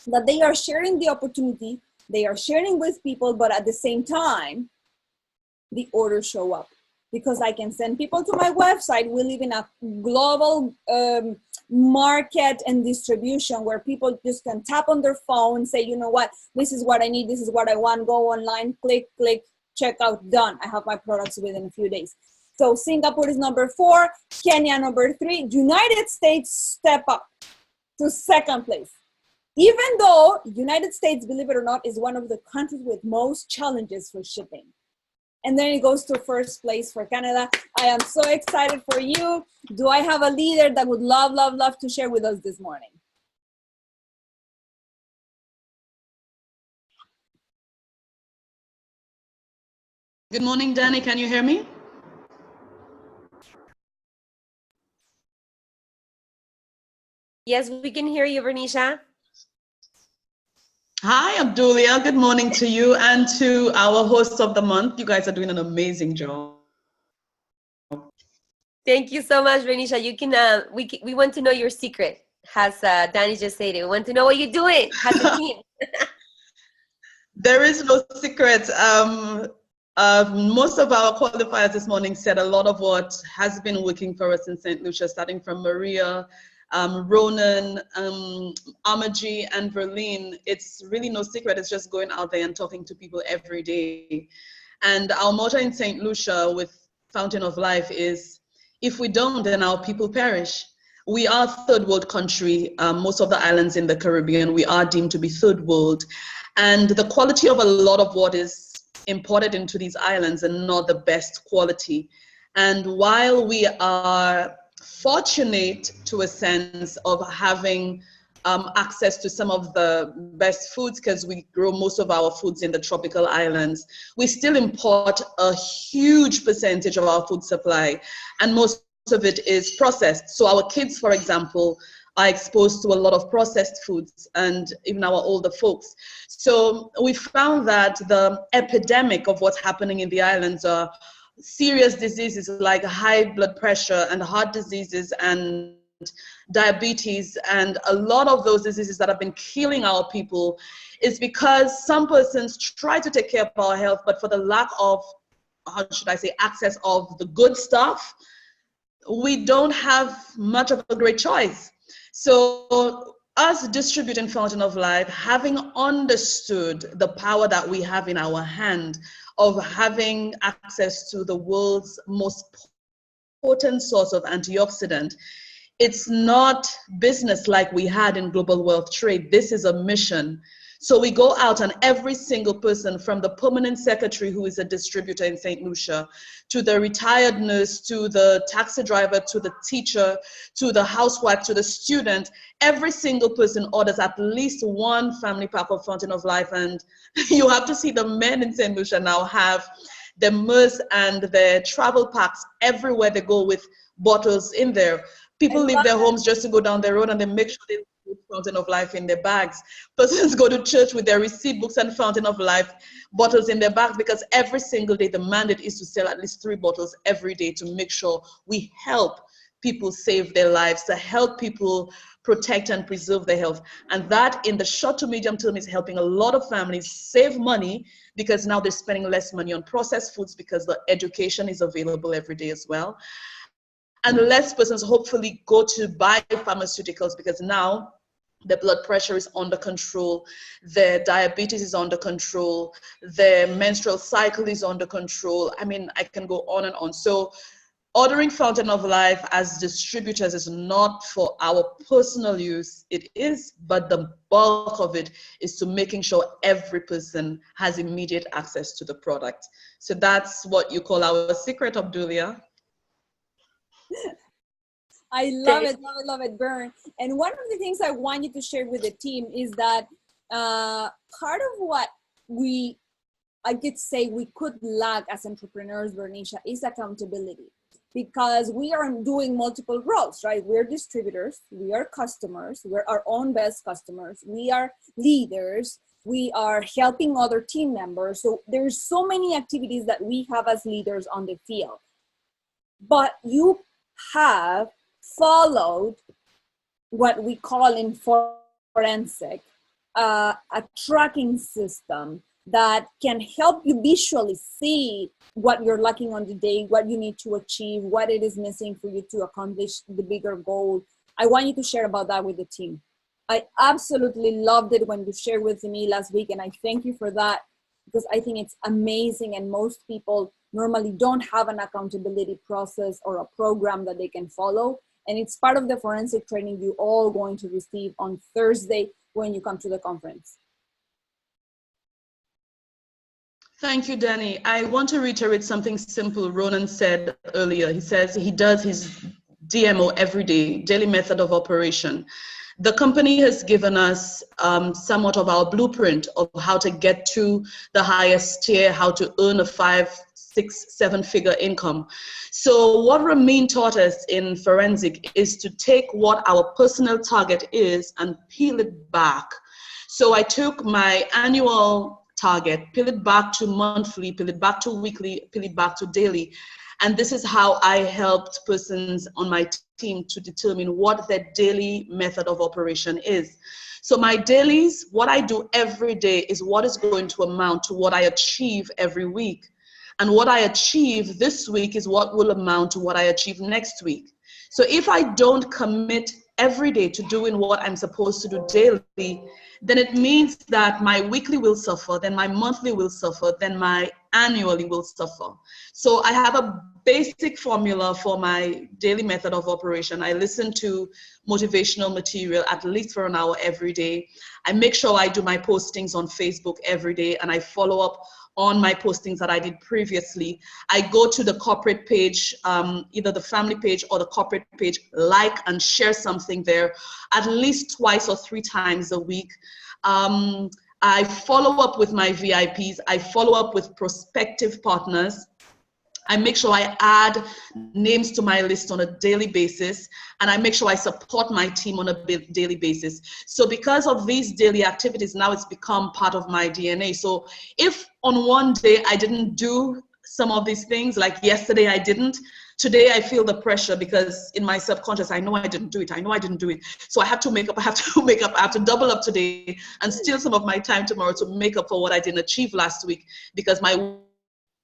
[SPEAKER 1] that they are sharing the opportunity, they are sharing with people, but at the same time, the orders show up. Because I can send people to my website. We live in a global market and distribution where people just can tap on their phone, say, you know what, this is what I need, this is what I want, go online, click, check out, done. I have my products within a few days. So Singapore is number 4, Kenya number 3, United States step up to second place. Even though United States, believe it or not, is one of the countries with most challenges for shipping. And then it goes to first place for Canada. I am so excited for you. Do I have a leader that would love, love, love to share with us this morning?
[SPEAKER 9] Good morning, Danny. Can you hear me?
[SPEAKER 3] Yes, we can hear you, Vernisha.
[SPEAKER 9] Hi, Abdulia. Good morning to you and to our hosts of the month. You guys are doing an amazing job.
[SPEAKER 3] Thank you so much, Vernisha. You can, we want to know your secret, as Danny just said. We want to know what you're doing as a team.
[SPEAKER 9] There is no secret. Most of our qualifiers this morning said a lot of what has been working for us in St. Lucia, starting from Maria, Ronan, Amaji, and Verlene. It's really no secret. It's just going out there and talking to people every day. And our motto in St. Lucia with Fountain of Life is, if we don't, then our people perish. We are a third world country. Most of the islands in the Caribbean, we are deemed to be third world. And the quality of a lot of what is imported into these islands are not the best quality. And while we are fortunate to a sense of having access to some of the best foods, because we grow most of our foods in the tropical islands, we still import a huge percentage of our food supply, and most of it is processed. So our kids, for example, are exposed to a lot of processed foods, and even our older folks. So we found that the epidemic of what's happening in the islands are serious diseases like high blood pressure and heart diseases and diabetes, and a lot of those diseases that have been killing our people is because some persons try to take care of our health, but for the lack of, how should I say, access of the good stuff, we don't have much of a great choice. So us distributing Fountain of Life, having understood the power that we have in our hand of having access to the world's most potent source of antioxidant, it's not business like we had in global wealth trade. This is a mission. So we go out, and every single person, from the permanent secretary who is a distributor in St. Lucia, to the retired nurse, to the taxi driver, to the teacher, to the housewife, to the student, every single person orders at least one family pack of Fountain of Life. And you have to see the men in St. Lucia now have their MERS and their travel packs everywhere they go with bottles in there. People leave their homes just to go down the road, and they make sure they put Fountain of Life in their bags. Persons go to church with their receipt books and Fountain of Life bottles in their bags, because every single day the mandate is to sell at least 3 bottles every day to make sure we help people save their lives, to help people protect and preserve their health. And that in the short to medium term is helping a lot of families save money, because now they're spending less money on processed foods because the education is available every day as well. And less persons hopefully go to buy pharmaceuticals, because now the blood pressure is under control, their diabetes is under control, their menstrual cycle is under control. I mean, I can go on and on. So ordering Fountain of Life as distributors is not for our personal use. It is, but the bulk of it is to making sure every person has immediate access to the product. So that's what you call our secret, Abdulia.
[SPEAKER 1] I love it, love it, love it, Bern. And one of the things I want you to share with the team is that part of what I could say we could lack as entrepreneurs, Bernicia, is accountability. Because we are doing multiple roles, right? We're distributors, we are customers, we're our own best customers, we are leaders, we are helping other team members. So there's so many activities that we have as leaders on the field. But you have followed what we call in forensic a tracking system that can help you visually see what you're lacking on the day, what you need to achieve, what it is missing for you to accomplish the bigger goal. I want you to share about that with the team. I absolutely loved it when you shared with me last week, and I thank you for that, because I think it's amazing, and most people normally don't have an accountability process or a program that they can follow. And it's part of the forensic training you all going to receive on Thursday when you come to the conference.
[SPEAKER 9] Thank you, Danny. I want to reiterate something simple Ronan said earlier. He says he does his DMO every day, daily method of operation. The company has given us somewhat of our blueprint of how to get to the highest tier, how to earn a 5, 6, 7-figure income. So what Ramin taught us in forensic is to take what our personal target is and peel it back. So I took my annual target, peel it back to monthly, peel it back to weekly, peel it back to daily. And this is how I helped persons on my team to determine what their daily method of operation is. So my dailies, what I do every day is what is going to amount to what I achieve every week. And what I achieve this week is what will amount to what I achieve next week. So if I don't commit every day to doing what I'm supposed to do daily, then it means that my weekly will suffer, then my monthly will suffer, then my annually will suffer. So I have a basic formula for my daily method of operation. I listen to motivational material at least for an hour every day. I make sure I do my postings on Facebook every day, and I follow up on my postings that I did previously. I go to the corporate page, either the family page or the corporate page, like and share something there at least 2 or 3 times a week. I follow up with my VIPs. I follow up with prospective partners. I make sure I add names to my list on a daily basis, and I make sure I support my team on a daily basis. So because of these daily activities, now it's become part of my DNA. So if on one day I didn't do some of these things, like yesterday I didn't, today I feel the pressure because in my subconscious, I know I didn't do it. I know I didn't do it. So I have to make up, I have to double up today and steal some of my time tomorrow to make up for what I didn't achieve last week, because my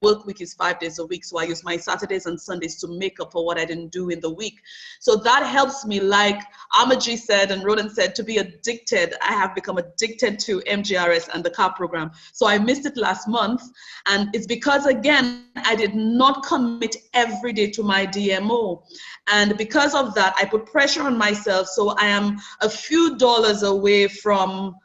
[SPEAKER 9] work week is 5 days a week. So I use my Saturdays and Sundays to make up for what I didn't do in the week. So that helps me, like Amaji said and Ronan said, to be addicted. I have become addicted to MGRS and the CAR program. So I missed it last month. And it's because, again, I did not commit every day to my DMO. And because of that, I put pressure on myself. So I am a few dollars away from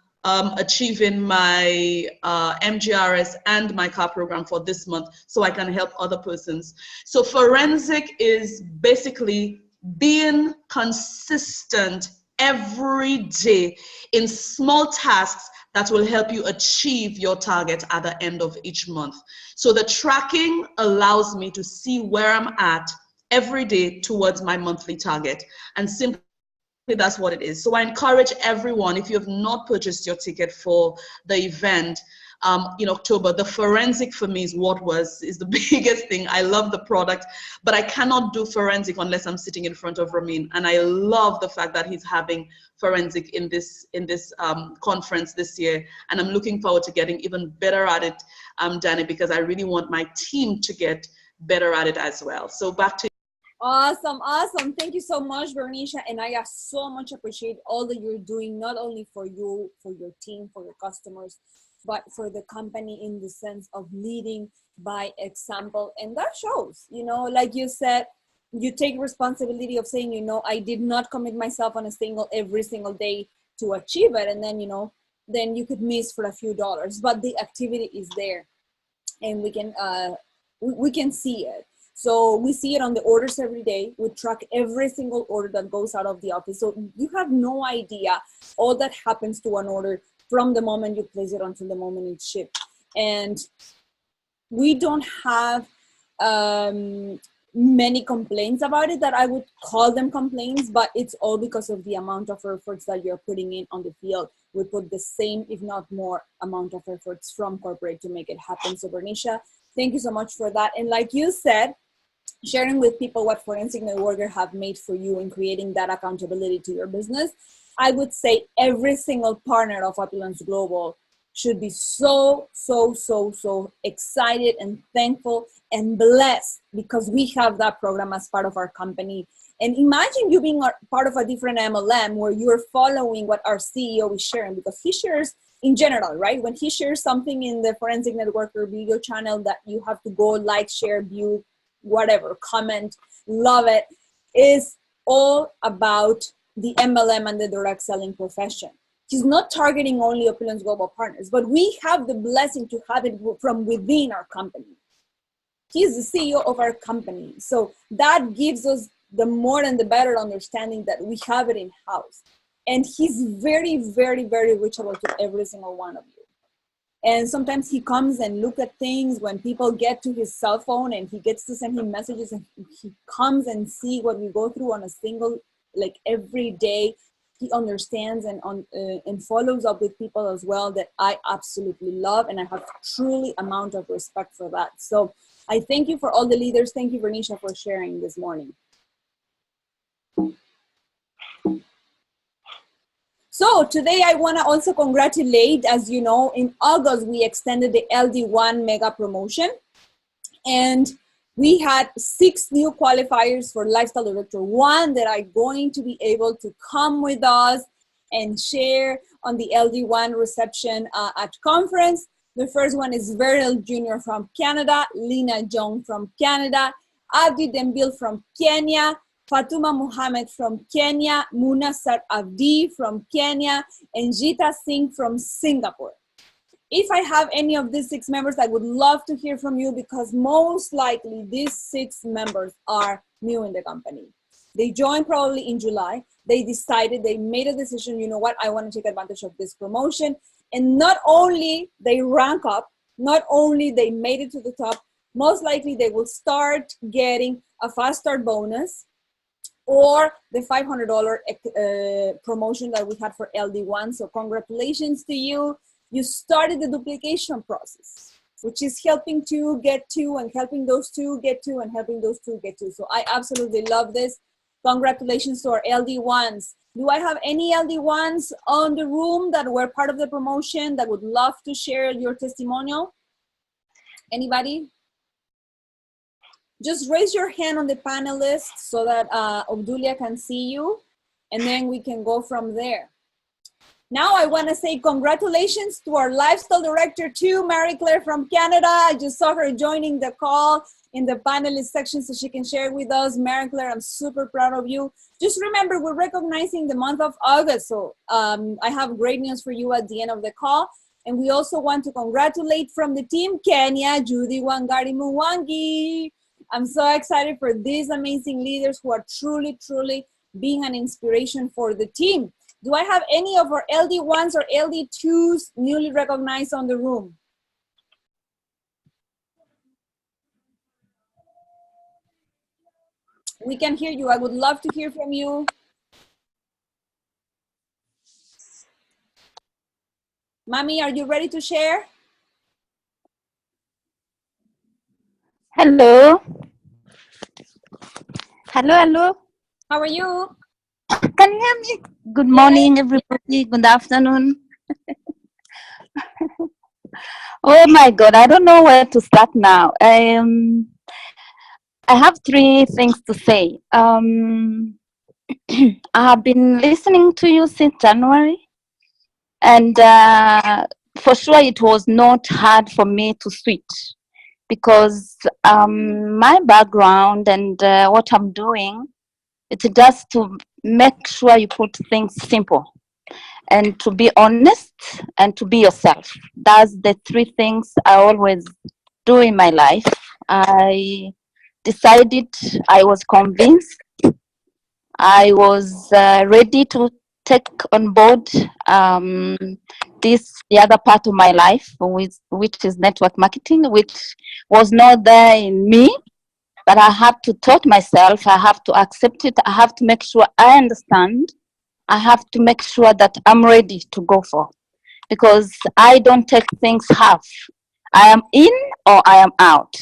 [SPEAKER 9] achieving my MGRS and my CAR program for this month, so I can help other persons. So forensic is basically being consistent every day in small tasks that will help you achieve your target at the end of each month. So the tracking allows me to see where I'm at every day towards my monthly target, and simply that's what it is. So I encourage everyone, if you have not purchased your ticket for the event in October, the forensic for me is the biggest thing. I love the product, but I cannot do forensic unless I'm sitting in front of Ramin. And I love the fact that he's having forensic in this conference this year. And I'm looking forward to getting even better at it, Danny, because I really want my team to get better at it as well. So back to you.
[SPEAKER 1] Awesome. Thank you so much, Bernicia. And I so much appreciate all that you're doing, not only for you, for your team, for your customers, but for the company in the sense of leading by example. And that shows, like you said, you take responsibility of saying, I did not commit myself on every single day to achieve it. And then, then you could miss for a few dollars, but the activity is there and we can see it. So we see it on the orders every day. We track every single order that goes out of the office. So you have no idea all that happens to an order from the moment you place it until the moment it's shipped. And we don't have many complaints about it that I would call them complaints, but it's all because of the amount of efforts that you're putting in on the field. We put the same, if not more, amount of efforts from corporate to make it happen. So Bernicia, thank you so much for that. And like you said, sharing with people what Forensic Networker have made for you in creating that accountability to your business, I would say every single partner of Opulence Global should be so excited and thankful and blessed because we have that program as part of our company. And imagine you being part of a different MLM where you're following what our CEO is sharing, because he shares in general, right? When he shares something in the Forensic Networker video channel that you have to go like, share, view, whatever, comment, love it, is all about the MLM and the direct selling profession. He's not targeting only Opulence Global Partners, but we have the blessing to have it from within our company. He's the CEO of our company. So that gives us the more and the better understanding that we have it in-house. And he's very, very, very reachable to every single one of you. And sometimes he comes and look at things when people get to his cell phone and he gets to send him messages, and he comes and see what we go through on a single, like every day. He understands and follows up with people as well, that I absolutely love, and I have truly amount of respect for that. So I thank you for all the leaders. Thank you, Vernisha, for sharing this morning. So today I want to also congratulate, as you know, in August we extended the LD1 mega promotion, and we had 6 new qualifiers for Lifestyle Director 1 that are going to be able to come with us and share on the LD1 reception at conference. The first one is Veril Jr. from Canada, Lina Jong from Canada, Abdi Dembil from Kenya, Fatuma Muhammad from Kenya, Munasar Abdi from Kenya, and Jita Singh from Singapore. If I have any of these 6 members, I would love to hear from you, because most likely these 6 members are new in the company. They joined probably in July. They decided, they made a decision, you know what, I want to take advantage of this promotion. And not only they rank up, not only they made it to the top, most likely they will start getting a fast start bonus, or the $500 promotion that we had for LD1. So congratulations to you. You started the duplication process, which is helping to get to, and helping those 2 get to, and helping those 2 get to. So I absolutely love this. Congratulations to our LD1s. Do I have any LD1s on the room that were part of the promotion that would love to share your testimonial? Anybody? Just raise your hand on the panelists so that Obdulia can see you, and then we can go from there. Now I want to say congratulations to our Lifestyle Director 2, Mary Claire from Canada. I just saw her joining the call in the panelist section so she can share with us. Mary Claire, I'm super proud of you. Just remember, we're recognizing the month of August. So I have great news for you at the end of the call. And we also want to congratulate from the team Kenya, Judy Wangari Mwangi. I'm so excited for these amazing leaders who are truly, truly being an inspiration for the team. Do I have any of our LD1s or LD2s newly recognized on the room? We can hear you. I would love to hear from you. Mami, are you ready to share?
[SPEAKER 10] Hello. Hello, hello.
[SPEAKER 1] How are you?
[SPEAKER 10] Can you hear me? Good morning, everybody. Good afternoon. Oh my God, I don't know where to start now. I have 3 things to say. I have been listening to you since January, and for sure it was not hard for me to switch, because my background and what I'm doing, it's just to make sure you put things simple and to be honest and to be yourself. That's the 3 things I always do in my life. I decided, I was convinced, I was ready to take on board the other part of my life, which is network marketing, which was not there in me. But I have to taught myself, I have to accept it, I have to make sure I understand, I have to make sure that I'm ready to go for. Because I don't take things half. I am in or I am out.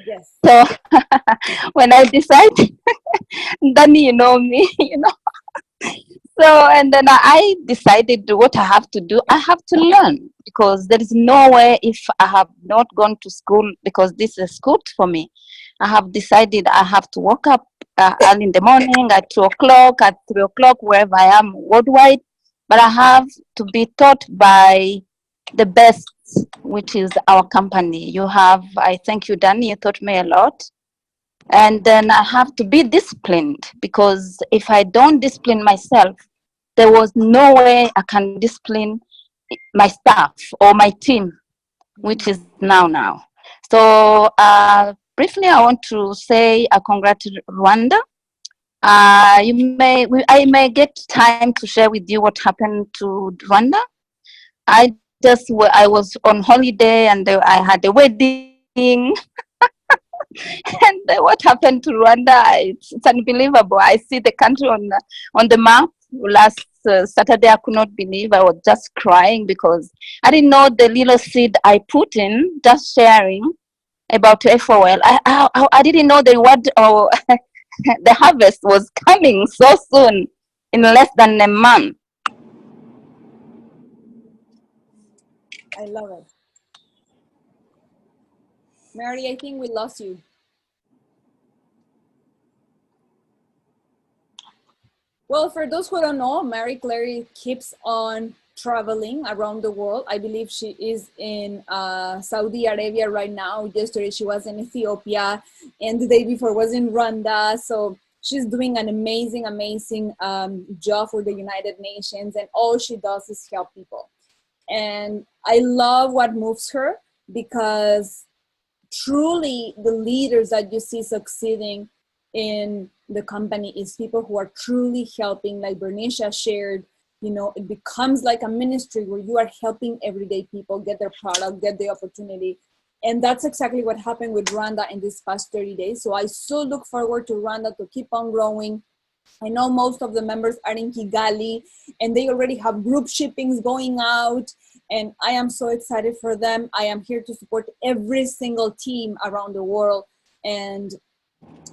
[SPEAKER 1] Yes.
[SPEAKER 10] So when I decide, then you know me, you know. So, and then I decided what I have to do. I have to learn, because there is no way, if I have not gone to school, because this is school for me. I have decided I have to wake up early in the morning at 2 o'clock, at 3 o'clock, wherever I am worldwide. But I have to be taught by the best, which is our company. You have, I thank you, Danny, you taught me a lot. And then I have to be disciplined, because if I don't discipline myself, there was no way I can discipline my staff or my team, which is now. So briefly, I want to say a congratulate Rwanda. I may get time to share with you what happened to Rwanda. I was on holiday and I had a wedding. And what happened to Rwanda? It's unbelievable. I see the country on the map. Last Saturday, I could not believe. I was just crying because I didn't know the little seed I put in, just sharing about FOL. I didn't know the word or the harvest was coming so soon, in less than a month.
[SPEAKER 1] I love it. Mary, I think we lost you. Well, for those who don't know, Mary Claire keeps on traveling around the world. I believe she is in Saudi Arabia right now. Yesterday she was in Ethiopia, and the day before was in Rwanda. So she's doing an amazing job for the United Nations, and all she does is help people. And I love what moves her, because truly the leaders that you see succeeding in the company is people who are truly helping. Like Bernicia shared, it becomes like a ministry where you are helping everyday people get their product, get the opportunity. And that's exactly what happened with Rwanda in this past 30 days. So I so look forward to Rwanda to keep on growing. I know most of the members are in Kigali, and they already have group shippings going out, and I am so excited for them. I am here to support every single team around the world. And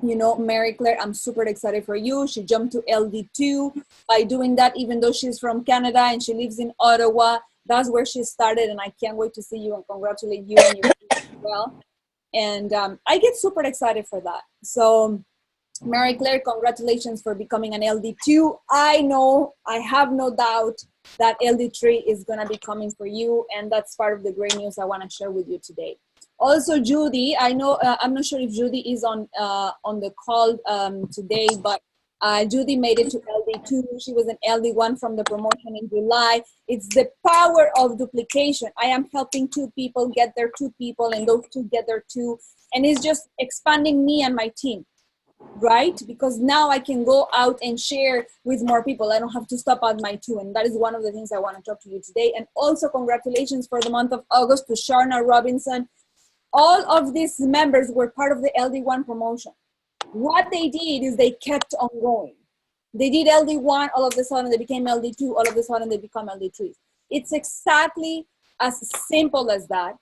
[SPEAKER 1] Mary Claire, I'm super excited for you. She jumped to LD2 by doing that, even though she's from Canada and she lives in Ottawa. That's where she started, and I can't wait to see you and congratulate you and your team as well. And I get super excited for that. So Mary Claire, congratulations for becoming an LD2. I have no doubt that LD3 is going to be coming for you, and that's part of the great news I want to share with you today. Also, Judy, I know, I'm not sure if Judy is on the call today, but Judy made it to LD2. She was an LD1 from the promotion in July. It's the power of duplication. I am helping 2 people get their 2 people, and those 2 get their 2. And it's just expanding me and my team, right? Because now I can go out and share with more people. I don't have to stop at my 2. And that is one of the things I want to talk to you today. And also congratulations for the month of August to Sharna Robinson. All of these members were part of the LD1 promotion. What they did is they kept on going. They did LD1, all of a sudden they became LD2, all of a sudden they become LD3. It's exactly as simple as that.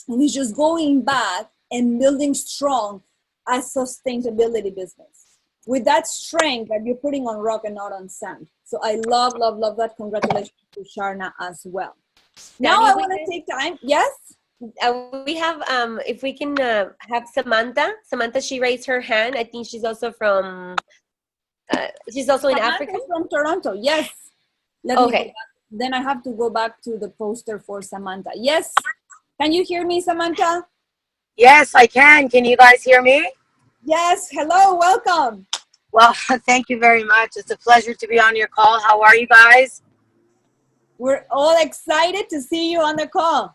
[SPEAKER 1] And it's just going back and building strong a sustainability business with that strength that you're putting on rock and not on sand. So I love that. Congratulations to Sharna as well. Now I want to take time. Yes?
[SPEAKER 3] We have, if we can have Samantha. Samantha, she raised her hand. I think she's also from, she's also in Africa.
[SPEAKER 1] From Toronto, yes. Let me go back. Then I have to go back to the poster for Samantha. Yes. Can you hear me, Samantha?
[SPEAKER 11] Yes, I can. Can you guys hear me?
[SPEAKER 1] Yes. Hello. Welcome.
[SPEAKER 11] Well, thank you very much. It's a pleasure to be on your call. How are you guys?
[SPEAKER 1] We're all excited to see you on the call.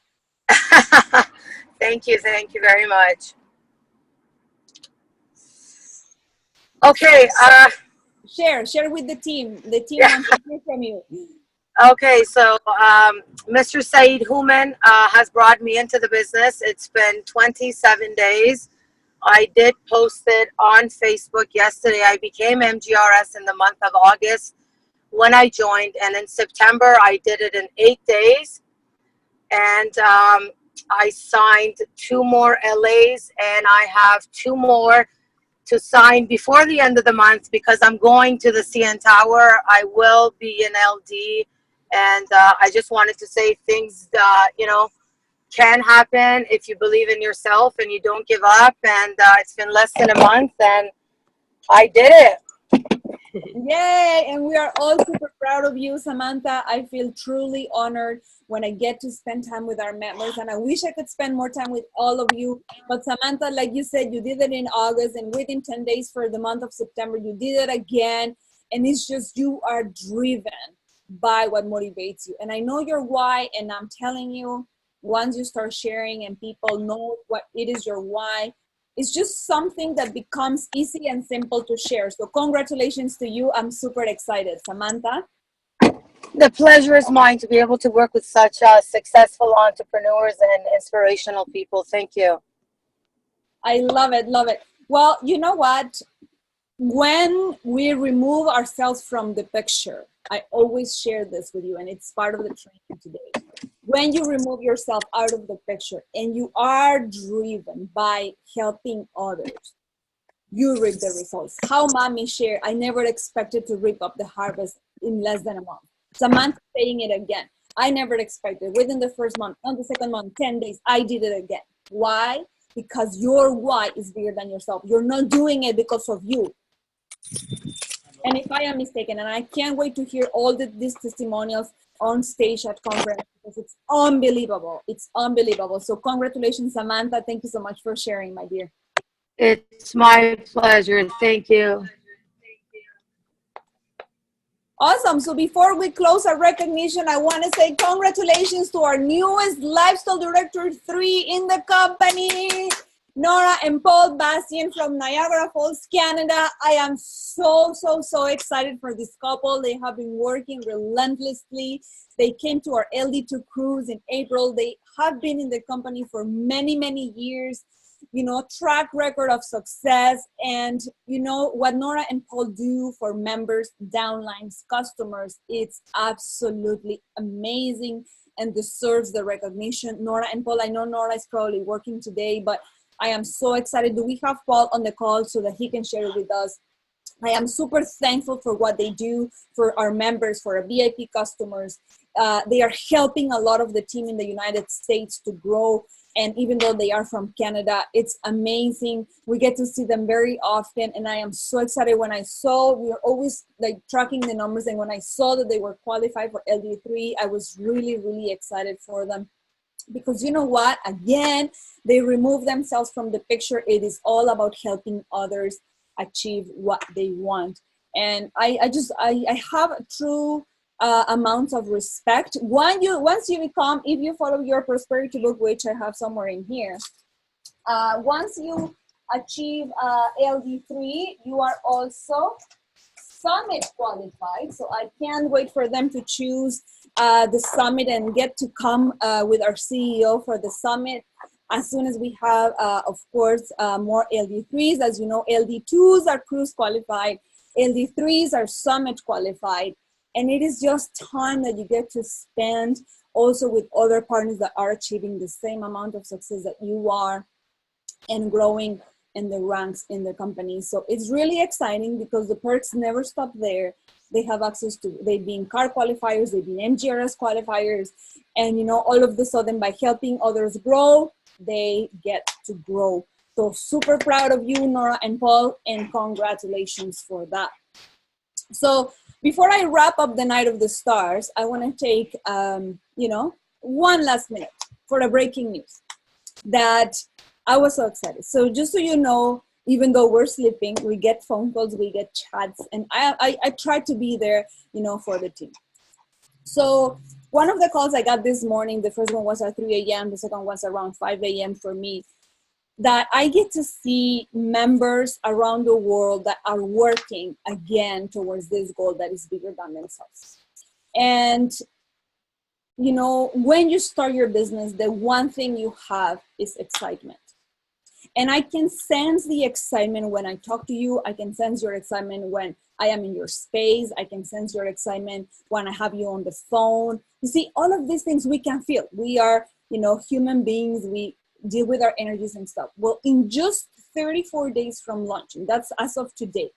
[SPEAKER 11] Thank you very much. Okay.
[SPEAKER 1] Share with the team. The team wants to hear from you.
[SPEAKER 11] Okay, so Mr. Saeed Human has brought me into the business. It's been 27 days. I did post it on Facebook yesterday. I became MGRS in the month of August when I joined, and in September I did it in 8 days. And I signed 2 more LAs, and I have 2 more to sign before the end of the month because I'm going to the CN Tower. I will be in LD, and I just wanted to say things can happen if you believe in yourself and you don't give up. And it's been less than a month, and I did it.
[SPEAKER 1] Yay! And we are all super proud of you, Samantha. I feel truly honored when I get to spend time with our members, and I wish I could spend more time with all of you. But Samantha, like you said, you did it in August, and within 10 days for the month of September, you did it again. And it's just you are driven by what motivates you. And I know your why, and I'm telling you, once you start sharing and people know what it is your why, it's just something that becomes easy and simple to share. So congratulations to you. I'm super excited. Samantha?
[SPEAKER 11] The pleasure is mine to be able to work with such successful entrepreneurs and inspirational people. Thank you.
[SPEAKER 1] I love it, love it. Well, you know what? When we remove ourselves from the picture, I always share this with you, and it's part of the training today. When you remove yourself out of the picture and you are driven by helping others, you reap the results. How Mommy shared, I never expected to reap up the harvest in less than a month. Samantha saying it again. I never expected. Within the first month, on the second month, 10 days, I did it again. Why? Because your why is bigger than yourself. You're not doing it because of you. And if I am mistaken, and I can't wait to hear all these testimonials on stage at conference, because it's unbelievable. It's unbelievable. So congratulations, Samantha. Thank you so much for sharing, my dear.
[SPEAKER 11] It's my pleasure. Thank you.
[SPEAKER 1] Awesome. So before we close our recognition, I want to say congratulations to our newest Lifestyle Director 3 in the company, Nora and Paul Bastien from Niagara Falls, Canada. I am so excited for this couple. They have been working relentlessly. They came to our LD2 cruise in April. They have been in the company for many years. You know, track record of success. And you know what Nora and Paul do for members, downlines, customers, it's absolutely amazing and deserves the recognition. Nora and Paul, I know Nora is probably working today, but I am so excited. Do we have Paul on the call so that he can share it with us? I am super thankful for what they do for our members, for our VIP customers. They are helping a lot of the team in the United States to grow. And even though they are from Canada, it's amazing. We get to see them very often. And I am so excited when I saw, we were always like tracking the numbers. And when I saw that they were qualified for LD3, I was really excited for them. Because you know what? Again, they remove themselves from the picture. It is all about helping others achieve what they want. And I have a true amounts of respect. Once you become, if you follow your prosperity book, which I have somewhere in here, once you achieve LD3, you are also summit qualified. So I can't wait for them to choose the summit and get to come with our CEO for the summit as soon as we have, of course, more LD3s. As you know, LD2s are cruise qualified, LD3s are summit qualified. And it is just time that you get to spend also with other partners that are achieving the same amount of success that you are and growing in the ranks in the company. So it's really exciting because the perks never stop there. They have access to, they've been car qualifiers, they've been MGRS qualifiers, and you know, all of the sudden by helping others grow, they get to grow. So super proud of you, Nora and Paul, and congratulations for that. So before I wrap up the Night of the Stars, I want to take, you know, one last minute for the breaking news that I was so excited. So just so you know, even though we're sleeping, we get phone calls, we get chats, and I try to be there, you know, for the team. So one of the calls I got this morning, the first one was at 3 a.m., the second was around 5 a.m. for me, that I get to see members around the world that are working again towards this goal that is bigger than themselves. And, you know, when you start your business, the one thing you have is excitement. And I can sense the excitement when I talk to you. I can sense your excitement when I am in your space. I can sense your excitement when I have you on the phone. You see, all of these things we can feel. We are, you know, human beings. We deal with our energies and stuff. Well, in just 34 days from launching, that's as of today,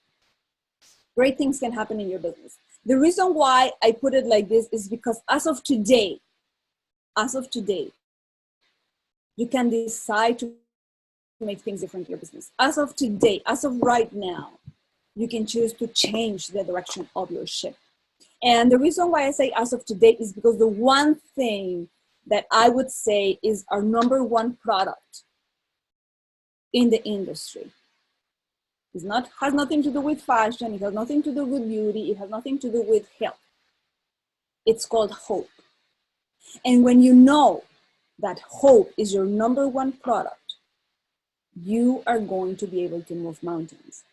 [SPEAKER 1] great things can happen in your business. The reason why I put it like this is because as of today, you can decide to make things different in your business. As of today, as of right now, You can choose to change the direction of your ship. And the reason why I say as of today is because the one thing that I would say is our number one product in the industry has nothing to do with fashion, it has nothing to do with beauty, it has nothing to do with health. It's called hope. And when you know that hope is your number one product, you are going to be able to move mountains.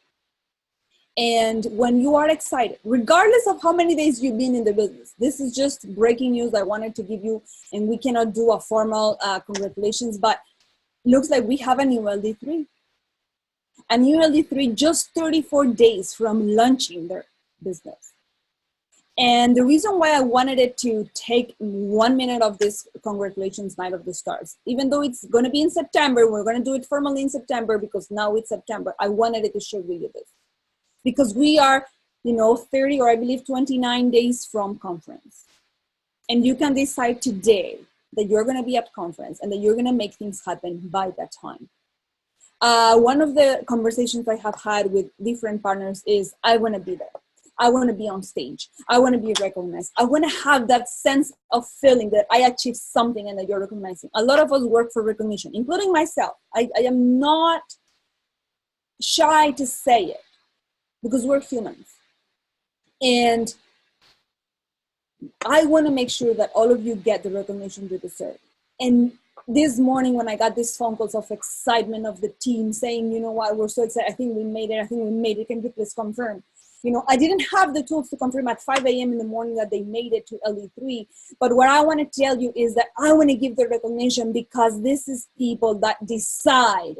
[SPEAKER 1] And when you are excited, regardless of how many days you've been in the business, this is just breaking news I wanted to give you, and we cannot do a formal congratulations, but looks like we have a new LD3. A new LD3 just 34 days from launching their business. And the reason why I wanted it to take 1 minute of this congratulations night of the stars, even though it's going to be in September, we're going to do it formally in September because now it's September. I wanted it to share with you this because we are, 30 or I believe 29 days from conference. And you can decide today that you're going to be at conference and that you're going to make things happen by that time. One of the conversations I have had with different partners is, I want to be there. I want to be on stage. I want to be recognized. I want to have that sense of feeling that I achieved something and that you're recognizing. A lot of us work for recognition, including myself. I am not shy to say it because we're humans. And I want to make sure that all of you get the recognition you deserve. And this morning when I got these phone calls of excitement of the team saying, you know what, we're so excited. I think we made it. Can you please confirm? I didn't have the tools to confirm at 5 a.m. in the morning that they made it to LD3. But what I want to tell you is that I want to give the recognition because this is people that decided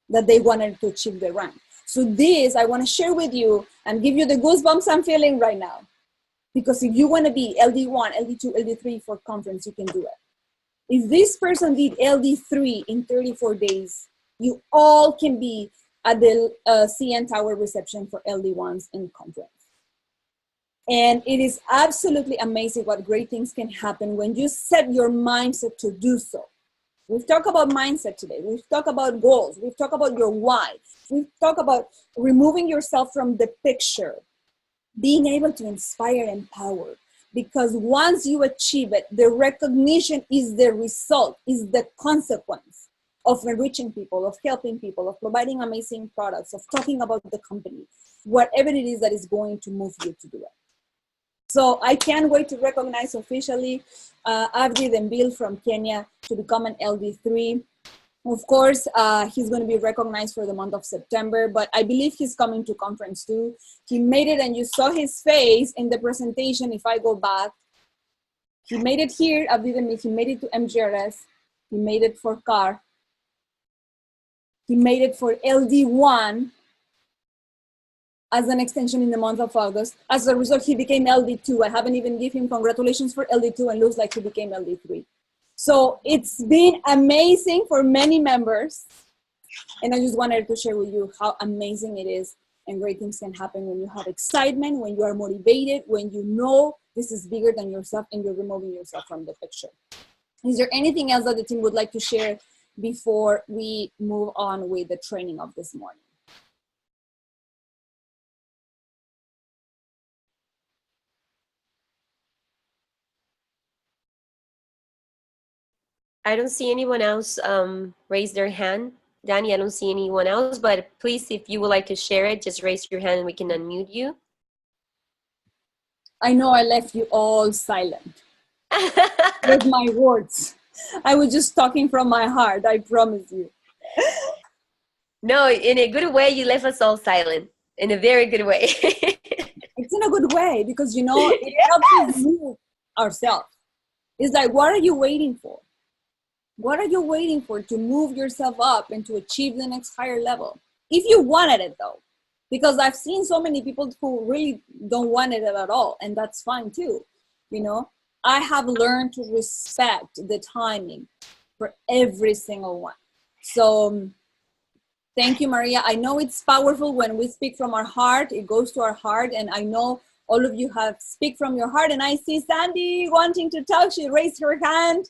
[SPEAKER 1] that they wanted to achieve the rank. So this I want to share with you and give you the goosebumps I'm feeling right now. Because if you want to be LD1, LD2, LD3 for conference, you can do it. If this person did LD3 in 34 days, you all can be at the CN Tower reception for LD1s in conference. And it is absolutely amazing what great things can happen when you set your mindset to do so. We've talked about mindset today. We've talked about goals. We've talked about your why. We've talked about removing yourself from the picture, being able to inspire and empower. Because once you achieve it, the recognition is the result, is the consequence of enriching people, of helping people, of providing amazing products, of talking about the company, whatever it is that is going to move you to do it. So I can't wait to recognize officially Abdi Dembil from Kenya to become an LD3. Of course, he's going to be recognized for the month of September, but I believe he's coming to conference too. He made it, and you saw his face in the presentation. If I go back, he made it here, Abdi Dembil. He made it to MGRS. He made it for CAR. He made it for LD1 as an extension in the month of August. As a result, he became LD2. I haven't even given him congratulations for LD2 and looks like he became LD3. So it's been amazing for many members. And I just wanted to share with you how amazing it is and great things can happen when you have excitement, when you are motivated, when you know this is bigger than yourself and you're removing yourself from the picture. Is there anything else that the team would like to share before we move on with the training of this morning?
[SPEAKER 3] I don't see anyone else raise their hand. Danny, I don't see anyone else, but please, if you would like to share it, just raise your hand and we can unmute you.
[SPEAKER 1] I know I left you all silent with my words. I was just talking from my heart, I promise you.
[SPEAKER 3] No, in a good way, you left us all silent. In a very good way.
[SPEAKER 1] It's in a good way because, it helps us move ourselves. It's like, what are you waiting for? What are you waiting for to move yourself up and to achieve the next higher level? If you wanted it though, because I've seen so many people who really don't want it at all, and that's fine too. I have learned to respect the timing for every single one. So thank you, Maria. I know it's powerful when we speak from our heart. It goes to our heart, and I know all of you have speak from your heart. And I see Sandy wanting to talk. She raised her hand.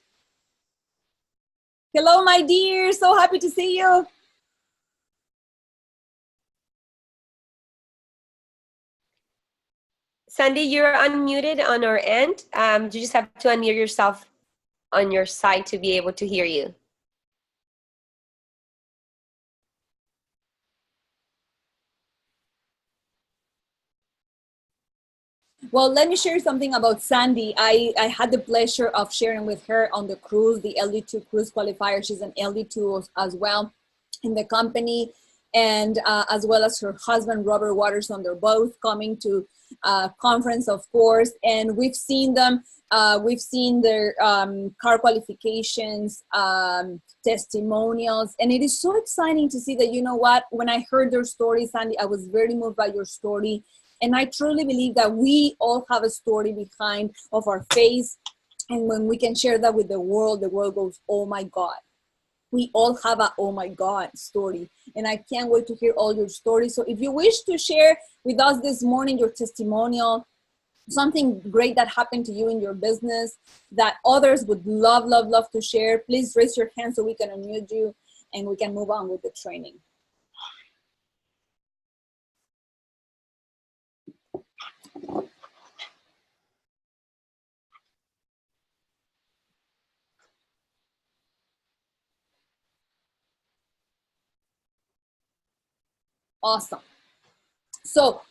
[SPEAKER 1] Hello, my dear. So happy to see you.
[SPEAKER 3] Sandy, you're unmuted on our end. You just have to unmute yourself on your side to be able to hear you.
[SPEAKER 1] Well, let me share something about Sandy. I had the pleasure of sharing with her on the cruise, the LD2 cruise qualifier. She's an LD2 as well in the company, and as well as her husband, Robert Watterson. They're both coming to conference, of course, and we've seen them. We've seen their car qualifications, testimonials, and it is so exciting to see that, you know what, when I heard their story, Sandy, I was very moved by your story. And I truly believe that we all have a story behind of our face. And when we can share that with the world goes, oh my God. We all have a oh my God story. And I can't wait to hear all your stories. So if you wish to share with us this morning your testimonial, something great that happened to you in your business that others would love, love, love to share, please raise your hand so we can unmute you and we can move on with the training. Awesome. So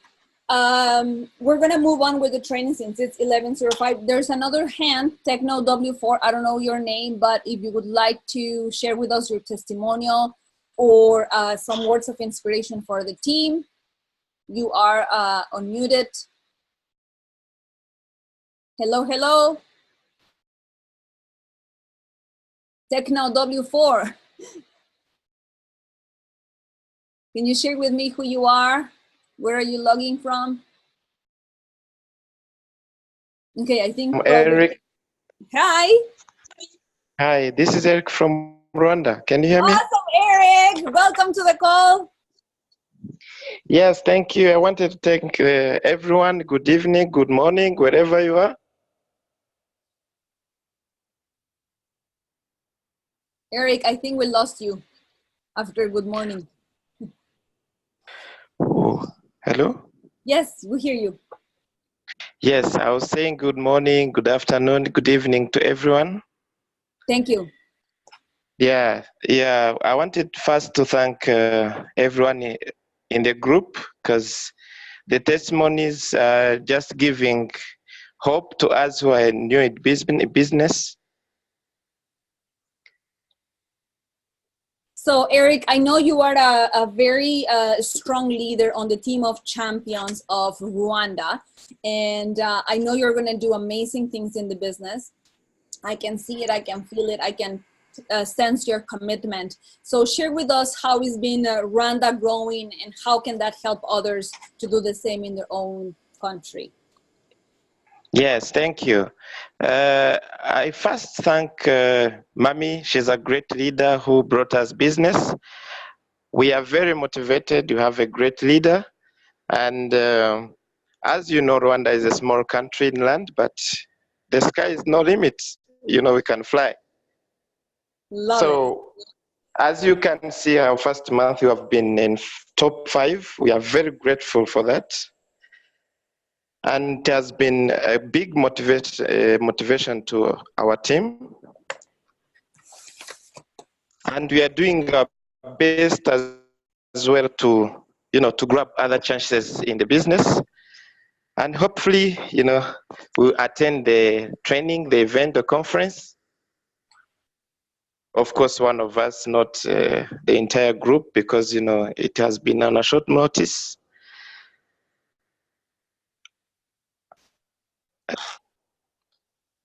[SPEAKER 1] we're gonna move on with the training since it's 11:05. There's another hand, Techno W4. I don't know your name, but if you would like to share with us your testimonial or some words of inspiration for the team, you are unmuted. Hello, hello. Techno W4. Can you share with me who you are? Where are you logging from? Okay, I think
[SPEAKER 12] Eric.
[SPEAKER 1] Hi.
[SPEAKER 12] Hi, this is Eric from Rwanda. Can you hear me?
[SPEAKER 1] Awesome, Eric. Welcome to the call.
[SPEAKER 12] Yes, thank you. I wanted to thank everyone. Good evening, good morning, wherever you are.
[SPEAKER 1] Eric, I think we lost you after good morning.
[SPEAKER 12] Oh, hello?
[SPEAKER 1] Yes, we hear you.
[SPEAKER 12] Yes, I was saying good morning, good afternoon, good evening to everyone.
[SPEAKER 1] Thank you.
[SPEAKER 12] Yeah, I wanted first to thank everyone in the group because the testimonies are just giving hope to us who are new in business.
[SPEAKER 1] So, Eric, I know you are a very strong leader on the team of champions of Rwanda, and I know you're going to do amazing things in the business. I can see it, I can feel it, I can sense your commitment. So share with us how is been Rwanda growing and how can that help others to do the same in their own country?
[SPEAKER 12] Yes, thank you. I first thank Mami. She's a great leader who brought us business. We are very motivated. You have a great leader. And as you know, Rwanda is a small country inland, but the sky is no limit. You know, we can fly.
[SPEAKER 1] Love it.
[SPEAKER 12] As you can see, our first month, we have been in top 5. We are very grateful for that. And it has been a big motivation to our team. And we are doing our best as well to, to grab other chances in the business. And hopefully, we'll attend the training, the event, the conference. Of course, one of us, not the entire group, because, it has been on a short notice.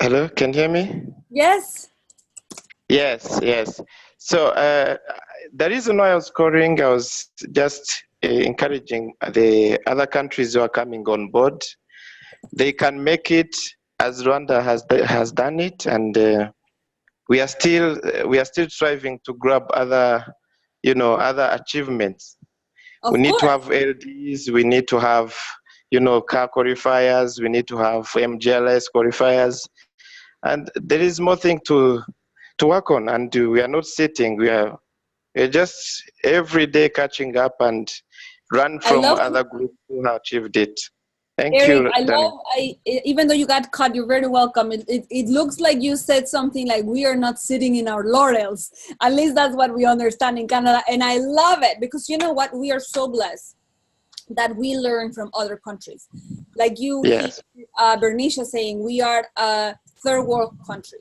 [SPEAKER 12] Hello, can you hear me?
[SPEAKER 1] Yes.
[SPEAKER 12] Yes. So the reason why I was calling, I was just encouraging the other countries who are coming on board. They can make it as Rwanda has done it, and we are still striving to grab other achievements. We need to have LDs. We need to have car qualifiers. We need to have MGLS qualifiers, and there is more thing to work on. And we are not sitting. We're just every day catching up and run from other groups who have achieved it. Thank
[SPEAKER 1] Eric,
[SPEAKER 12] you,
[SPEAKER 1] I
[SPEAKER 12] Danny.
[SPEAKER 1] love, even though you got cut, you're very welcome. It looks like you said something like, we are not sitting in our laurels. At least that's what we understand in Canada. And I love it because you know what? We are so blessed that we learn from other countries. Like you hear
[SPEAKER 12] Yes.
[SPEAKER 1] Bernicia saying, we are a third world country.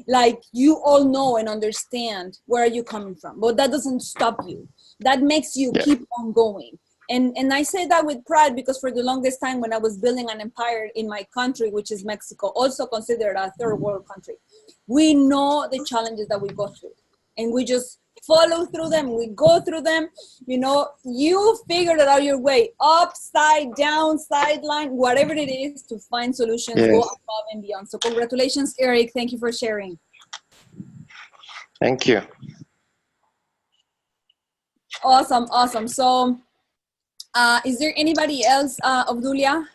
[SPEAKER 1] Like you all know and understand where are you coming from, but that doesn't stop you. That makes you
[SPEAKER 12] Yeah.
[SPEAKER 1] keep on going. And I say that with pride because for the longest time when I was building an empire in my country, which is Mexico, also considered a third world country, we know the challenges that we go through and we just follow through them. We go through them. You know, you figured it out your way, upside down, sideline, whatever it is to find solutions, go
[SPEAKER 12] Yes.
[SPEAKER 1] above and beyond. So congratulations, Eric. Thank you for sharing.
[SPEAKER 12] Thank you.
[SPEAKER 1] Awesome, awesome. So is there anybody else, Obdulia?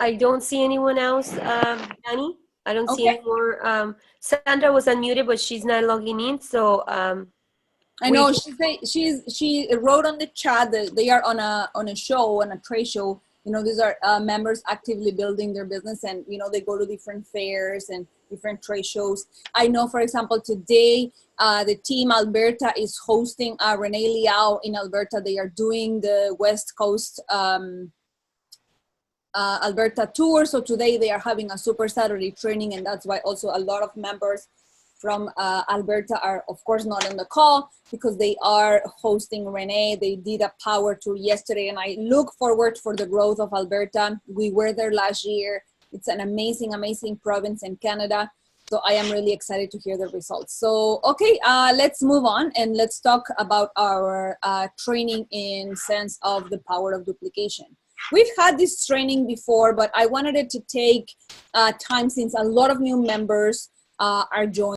[SPEAKER 3] I don't see anyone else, Danny. I don't see
[SPEAKER 1] Okay.
[SPEAKER 3] any more. Sandra was unmuted, but she's not logging in. So
[SPEAKER 1] I know she wrote on the chat that they are on a show, on a trade show. You know, these are members actively building their business, and you know they go to different fairs and different trade shows. I know, for example, today the team Alberta is hosting Renee Liao in Alberta. They are doing the West Coast Alberta tour. So today they are having a Super Saturday training, and that's why also a lot of members from Alberta are of course not on the call because they are hosting Renee. They did a power tour yesterday, and I look forward for the growth of Alberta. We were there last year. It's an amazing, amazing province in Canada. So I am really excited to hear the results. So, okay, let's move on and let's talk about our training in sense of the power of duplication. We've had this training before, but I wanted it to take time since a lot of new members are joining.